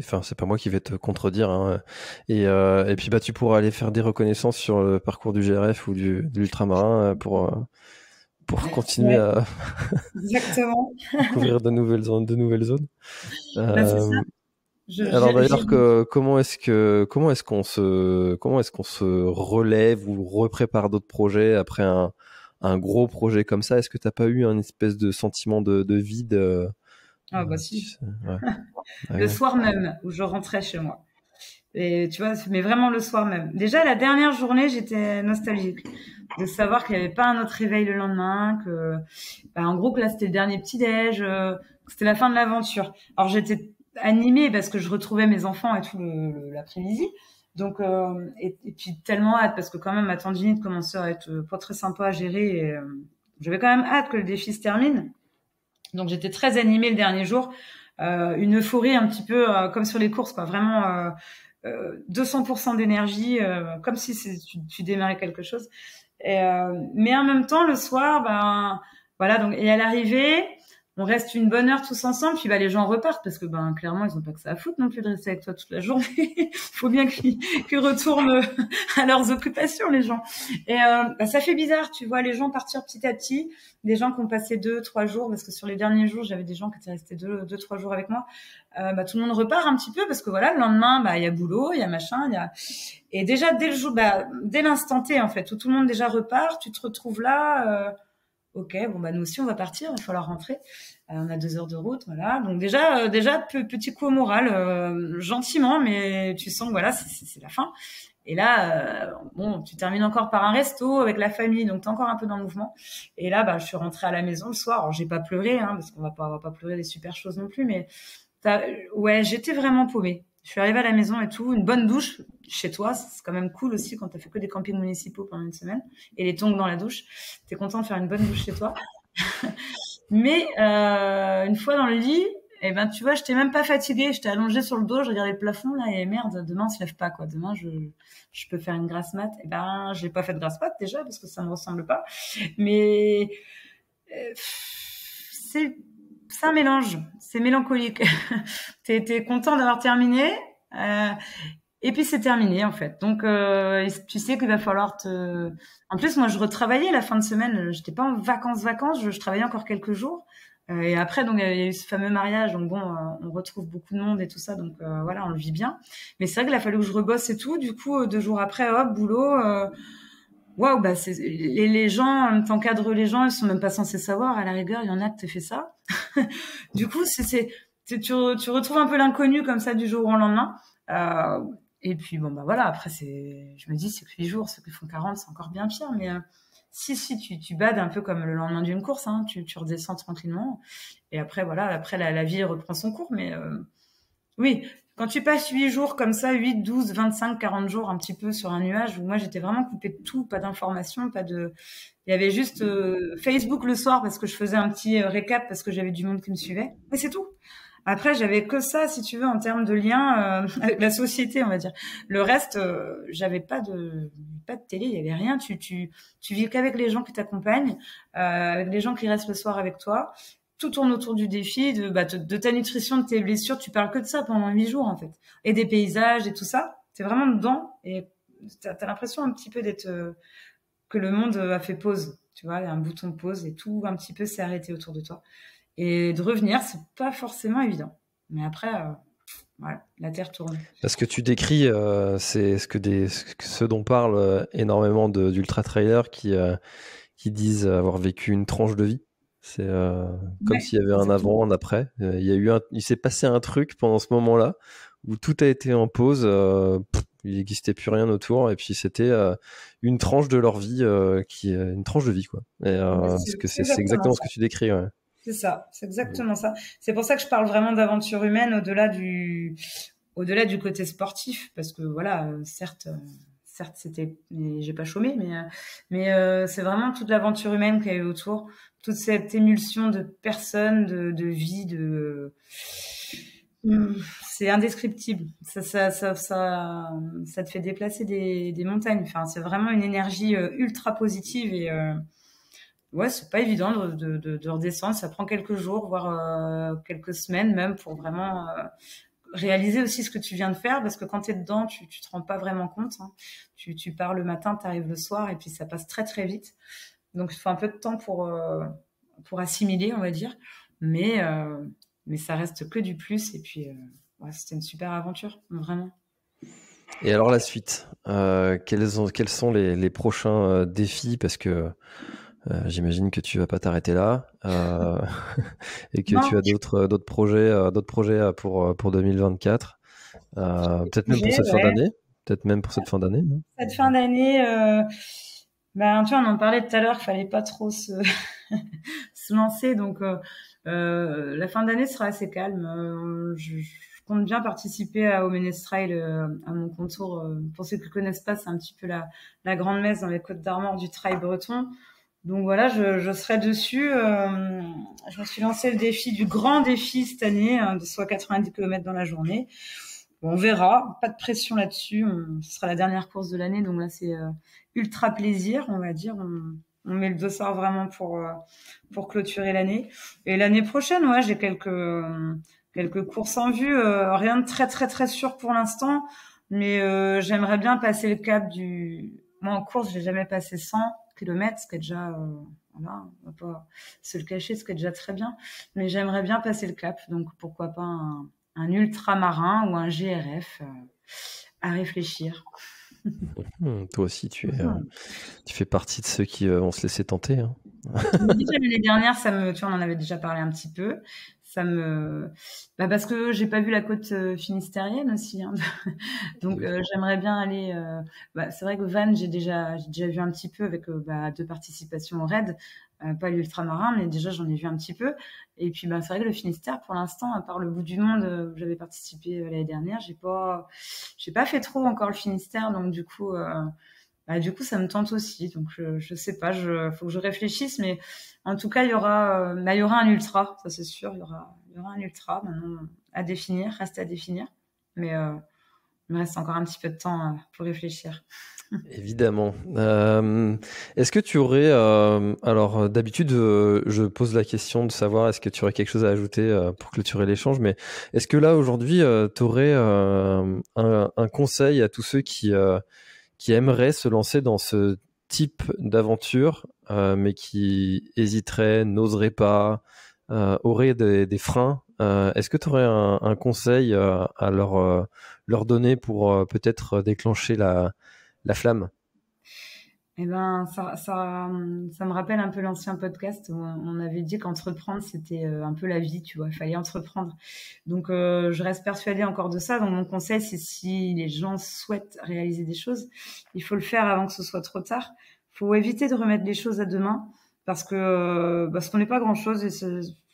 S1: enfin, c'est pas moi qui vais te contredire, hein. Et puis, bah, tu pourras aller faire des reconnaissances sur le parcours du GRF ou de l'ultramarin pour continuer
S2: Ouais,
S1: à
S2: exactement.
S1: découvrir de nouvelles zones.
S2: Bah, c'est ça.
S1: Euh, alors
S2: J'ai
S1: d'ailleurs, comment est-ce qu'on se relève ou reprépare d'autres projets après un gros projet comme ça? Est-ce que t'as pas eu un espèce de sentiment de vide,
S2: ah bah
S1: tu
S2: si.
S1: sais, ouais. Ah
S2: Le
S1: ouais.
S2: soir même, où je rentrais chez moi. Et tu vois, mais vraiment le soir même. Déjà, la dernière journée, j'étais nostalgique de savoir qu'il n'y avait pas un autre réveil le lendemain, en gros, que là, c'était le dernier petit-déj, que c'était la fin de l'aventure. Alors, j'étais animée parce que je retrouvais mes enfants et tout l'après-midi. Donc, et puis tellement hâte parce que quand même, ma tendinite commençait à être pas très sympa à gérer. Et, j'avais quand même hâte que le défi se termine. Donc, j'étais très animée le dernier jour. Une euphorie un petit peu comme sur les courses, quoi. Vraiment 200% d'énergie, comme si tu démarrais quelque chose. Mais en même temps, le soir, ben voilà. Donc, et à l'arrivée, on reste une bonne heure tous ensemble. Puis les gens repartent parce que clairement, ils ont pas que ça à foutre non plus de rester avec toi toute la journée. Il faut bien qu'ils retournent à leurs occupations, les gens. Et ça fait bizarre, tu vois, les gens partir petit à petit. Des gens qui ont passé 2, 3 jours, parce que sur les derniers jours, j'avais des gens qui étaient restés 2, 3 jours avec moi. Tout le monde repart un petit peu parce que voilà, le lendemain, il y a boulot, il y a machin, il y a. Et déjà dès le jour, dès l'instant T en fait, où tout le monde déjà repart, tu te retrouves là ok, bon bah nous aussi on va partir, il va falloir rentrer. On a 2 heures de route, voilà. Donc déjà petit coup au moral, gentiment, mais tu sens que voilà, c'est la fin. Et là, bon, tu termines encore par un resto avec la famille, donc t'es encore un peu dans le mouvement. Et là, bah je suis rentrée à la maison le soir. Alors j'ai pas pleuré, hein, parce qu'on va pas pleurer des super choses non plus, mais ouais, j'étais vraiment paumée. Je suis arrivée à la maison et tout, une bonne douche chez toi, c'est quand même cool aussi quand t'as fait que des campings municipaux pendant une semaine et les tongs dans la douche. T'es content de faire une bonne douche chez toi. Mais une fois dans le lit, eh ben tu vois, j'étais même pas fatiguée, j'étais allongée sur le dos, je regardais le plafond là et merde, demain on se lève pas quoi. Demain je peux faire une grasse mat. Eh ben j'ai pas fait de grasse mat déjà parce que ça me ressemble pas. Mais c'est un mélange, c'est mélancolique. T'es content d'avoir terminé, et puis c'est terminé en fait. Donc tu sais qu'il va falloir te. En plus, moi, je retravaillais la fin de semaine. J'étais pas en vacances, je travaillais encore quelques jours. Et après, donc il y a eu ce fameux mariage. Donc bon, on retrouve beaucoup de monde et tout ça. Donc voilà, on le vit bien. Mais c'est vrai qu'il a fallu que je rebosse et tout. Du coup, 2 jours après, hop, boulot. Waouh, bah les gens, t'encadres les gens, ils sont même pas censés savoir. À la rigueur, il y en a qui t'ont fait ça. Du coup, tu retrouves un peu l'inconnu comme ça du jour au lendemain. Et puis bon bah voilà. Après je me dis c'est que 8 jours, ceux qui font 40, c'est encore bien pire. Mais si tu bades un peu comme le lendemain d'une course, hein, tu redescends tranquillement. Et après voilà, après la vie reprend son cours. Mais oui. Quand tu passes 8 jours comme ça, 8, 12, 25, 40 jours un petit peu sur un nuage où moi j'étais vraiment coupée de tout, pas d'informations, il y avait juste Facebook le soir parce que je faisais un petit récap parce que j'avais du monde qui me suivait. Mais c'est tout. Après, j'avais que ça, si tu veux, en termes de lien avec la société, on va dire. Le reste, j'avais pas de télé, il y avait rien. Tu vis qu'avec les gens qui t'accompagnent, avec les gens qui restent le soir avec toi. Tout tourne autour du défi, de ta nutrition, de tes blessures. Tu parles que de ça pendant 8 jours, en fait. Et des paysages et tout ça. T'es vraiment dedans et t'as l'impression un petit peu que le monde a fait pause. Tu vois, il y a un bouton pause et tout un petit peu s'est arrêté autour de toi. Et de revenir, c'est pas forcément évident. Mais après, voilà, la Terre tourne.
S1: Ce que tu décris, c'est ce dont parlent énormément d'ultra-trailers qui disent avoir vécu une tranche de vie. C'est comme s'il y avait un avant, un après. Il s'est passé un truc pendant ce moment-là où tout a été en pause. Il n'existait plus rien autour. Et puis c'était une tranche de leur vie qui est une tranche de vie, quoi. Parce que c'est exactement ce que tu décris. Ouais.
S2: C'est ça, c'est exactement ça. C'est pour ça que je parle vraiment d'aventure humaine au-delà du côté sportif, parce que voilà, certes j'ai pas chômé, mais c'est vraiment toute l'aventure humaine qu'il y a eu autour, toute cette émulsion de personnes, de vie, c'est indescriptible. Ça te fait déplacer des montagnes. Enfin, c'est vraiment une énergie ultra positive et ouais, c'est pas évident de redescendre. Ça prend quelques jours, voire quelques semaines même pour vraiment réaliser aussi ce que tu viens de faire, parce que quand tu es dedans, tu te rends pas vraiment compte. Hein. Tu pars le matin, tu arrives le soir, et puis ça passe très très vite. Donc il faut un peu de temps pour assimiler, on va dire. Mais ça reste que du plus. Et puis ouais, c'était une super aventure, vraiment.
S1: Et alors la suite, quels sont les prochains défis, parce que j'imagine que tu vas pas t'arrêter là et que tu as d'autres projets pour 2024, peut-être même pour cette fin d'année,
S2: Cette fin d'année, ben tu vois, on en parlait tout à l'heure, fallait pas trop se lancer, donc la fin d'année sera assez calme. Je compte bien participer au Ménestrail, à mon contour. Pour ceux qui ne connaissent pas, c'est un petit peu la grande messe dans les Côtes d'Armor du trail breton. Donc voilà, je serai dessus. Je me suis lancé le grand défi cette année, de soit 90 km dans la journée. Bon, on verra, pas de pression là-dessus. Ce sera la dernière course de l'année, donc là c'est ultra plaisir, on va dire. On met le dossard vraiment pour clôturer l'année. Et l'année prochaine, ouais, j'ai quelques courses en vue. Rien de très très très sûr pour l'instant, mais j'aimerais bien passer le cap Moi en course, j'ai jamais passé 100 km, ce qui est déjà voilà, on va pas se le cacher, ce qui est déjà très bien. Mais j'aimerais bien passer le cap, donc pourquoi pas un ultramarin ou un GRF à réfléchir.
S1: Toi aussi, tu fais partie de ceux qui vont se laisser tenter. Hein.
S2: Déjà l'année dernière, tu vois, on en avait déjà parlé un petit peu. Parce que j'ai pas vu la côte finistérienne aussi, hein. Donc j'aimerais bien aller. C'est vrai que Vannes, j'ai déjà vu un petit peu avec 2 participations au raid, pas l'ultramarin, mais déjà j'en ai vu un petit peu. Et puis c'est vrai que le Finistère, pour l'instant, à part le bout du monde où j'avais participé l'année dernière, j'ai pas fait trop encore le Finistère, donc du coup, ça me tente aussi. Donc je sais pas, faut que je réfléchisse, mais en tout cas il y aura un ultra, ça c'est sûr, il y aura un ultra maintenant reste à définir, mais il me reste encore un petit peu de temps pour réfléchir.
S1: Évidemment. Est-ce que tu aurais, alors d'habitude, je pose la question de savoir est-ce que tu aurais quelque chose à ajouter pour clôturer l'échange, mais est-ce que là aujourd'hui, tu aurais un conseil à tous ceux qui aimeraient se lancer dans ce type d'aventure, mais qui hésiteraient, n'oseraient pas, auraient des freins? Est-ce que tu aurais un conseil à leur donner pour peut-être déclencher la flamme?
S2: Eh ben, ça me rappelle un peu l'ancien podcast où on avait dit qu'entreprendre, c'était un peu la vie, tu vois, il fallait entreprendre. Donc, je reste persuadée encore de ça. Donc, mon conseil, c'est si les gens souhaitent réaliser des choses, il faut le faire avant que ce soit trop tard. Il faut éviter de remettre les choses à demain parce qu'on n'est pas grand-chose et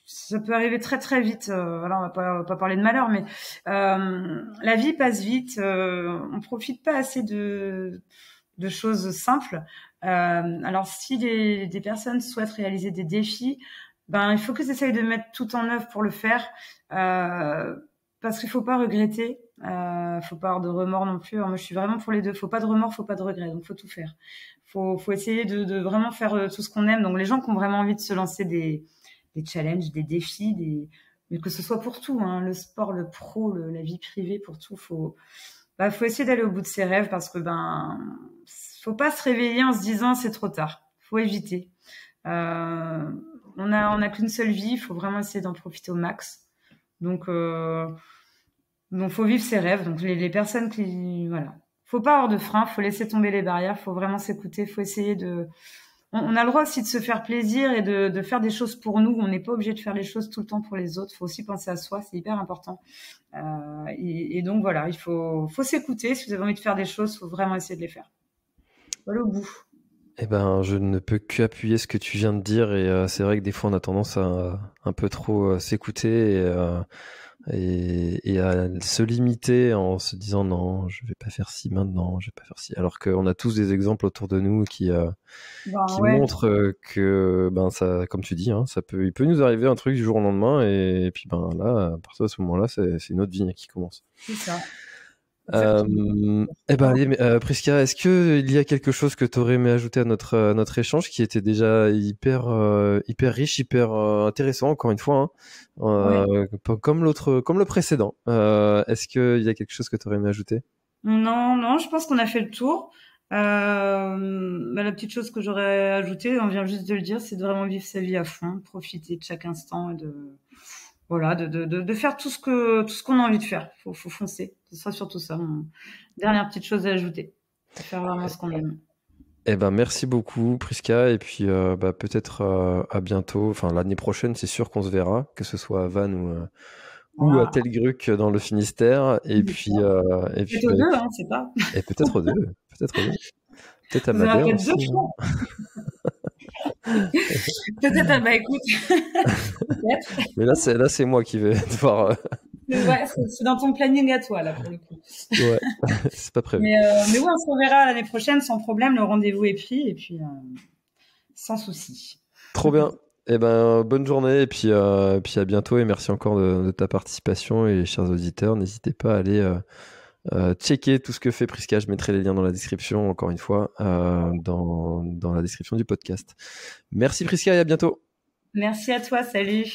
S2: ça peut arriver très très vite. Alors, on va pas parler de malheur, mais la vie passe vite. On profite pas assez de choses simples. Alors, si des personnes souhaitent réaliser des défis, il faut qu'ils essayent de mettre tout en œuvre pour le faire, parce qu'il faut pas regretter, faut pas avoir de remords non plus. Alors, moi, je suis vraiment pour les deux. Faut pas de remords, faut pas de regrets. Donc, faut tout faire. Faut essayer de vraiment faire tout ce qu'on aime. Donc, les gens qui ont vraiment envie de se lancer des challenges, des défis, mais que ce soit pour tout, hein, le sport, le pro, la vie privée, pour tout, faut essayer d'aller au bout de ses rêves parce que faut pas se réveiller en se disant c'est trop tard. Faut éviter. On a qu'une seule vie, il faut vraiment essayer d'en profiter au max. Donc faut vivre ses rêves. Donc les personnes faut pas avoir de frein, faut laisser tomber les barrières, faut vraiment s'écouter, faut essayer on a le droit aussi de se faire plaisir et de faire des choses pour nous. On n'est pas obligé de faire les choses tout le temps pour les autres. Il faut aussi penser à soi, c'est hyper important. Et donc voilà, il faut s'écouter. Si vous avez envie de faire des choses, il faut vraiment essayer de les faire. Voilà au bout.
S1: Eh ben, je ne peux qu'appuyer ce que tu viens de dire et c'est vrai que des fois on a tendance à un peu trop s'écouter et à se limiter en se disant non, je vais pas faire ci maintenant, je vais pas faire ci. Alors qu'on a tous des exemples autour de nous qui montrent que ça, comme tu dis, hein, il peut nous arriver un truc du jour au lendemain et puis là, à partir de ce moment-là, c'est une autre vie qui commence.
S2: C'est ça.
S1: Prisca, est-ce que il y a quelque chose que tu aurais aimé ajouter à notre échange qui était déjà hyper riche, hyper intéressant encore une fois, hein, comme le précédent. Est-ce qu'il y a quelque chose que tu aurais aimé ajouter?
S2: Non, je pense qu'on a fait le tour. La petite chose que j'aurais ajoutée, on vient juste de le dire, c'est de vraiment vivre sa vie à fond, profiter de chaque instant et de faire tout ce qu'on a envie de faire. Faut foncer. Ce sera surtout ça. Dernière petite chose à ajouter. Faire vraiment ce qu'on aime.
S1: Eh ben, merci beaucoup, Prisca. Et puis, peut-être à bientôt. Enfin, l'année prochaine, c'est sûr qu'on se verra, que ce soit à Vannes ou à Telgruc dans le Finistère. Et puis,
S2: peut-être aux deux, hein, c'est pas.
S1: Et peut-être aux deux. Peut-être à Madère aussi.
S2: Peut-être, écoute.
S1: Mais là, c'est moi qui vais devoir.
S2: Ouais, c'est dans ton planning à toi, là, pour le coup.
S1: Ouais, c'est pas prévu.
S2: Mais ouais, on se reverra l'année prochaine sans problème. Le rendez-vous est pris et puis sans souci.
S1: Trop bien. Eh ben, bonne journée et puis à bientôt et merci encore de ta participation et chers auditeurs, n'hésitez pas à aller checker tout ce que fait Prisca. Je mettrai les liens dans la description, encore une fois, dans la description du podcast. Merci Prisca et à bientôt.
S2: Merci à toi, salut.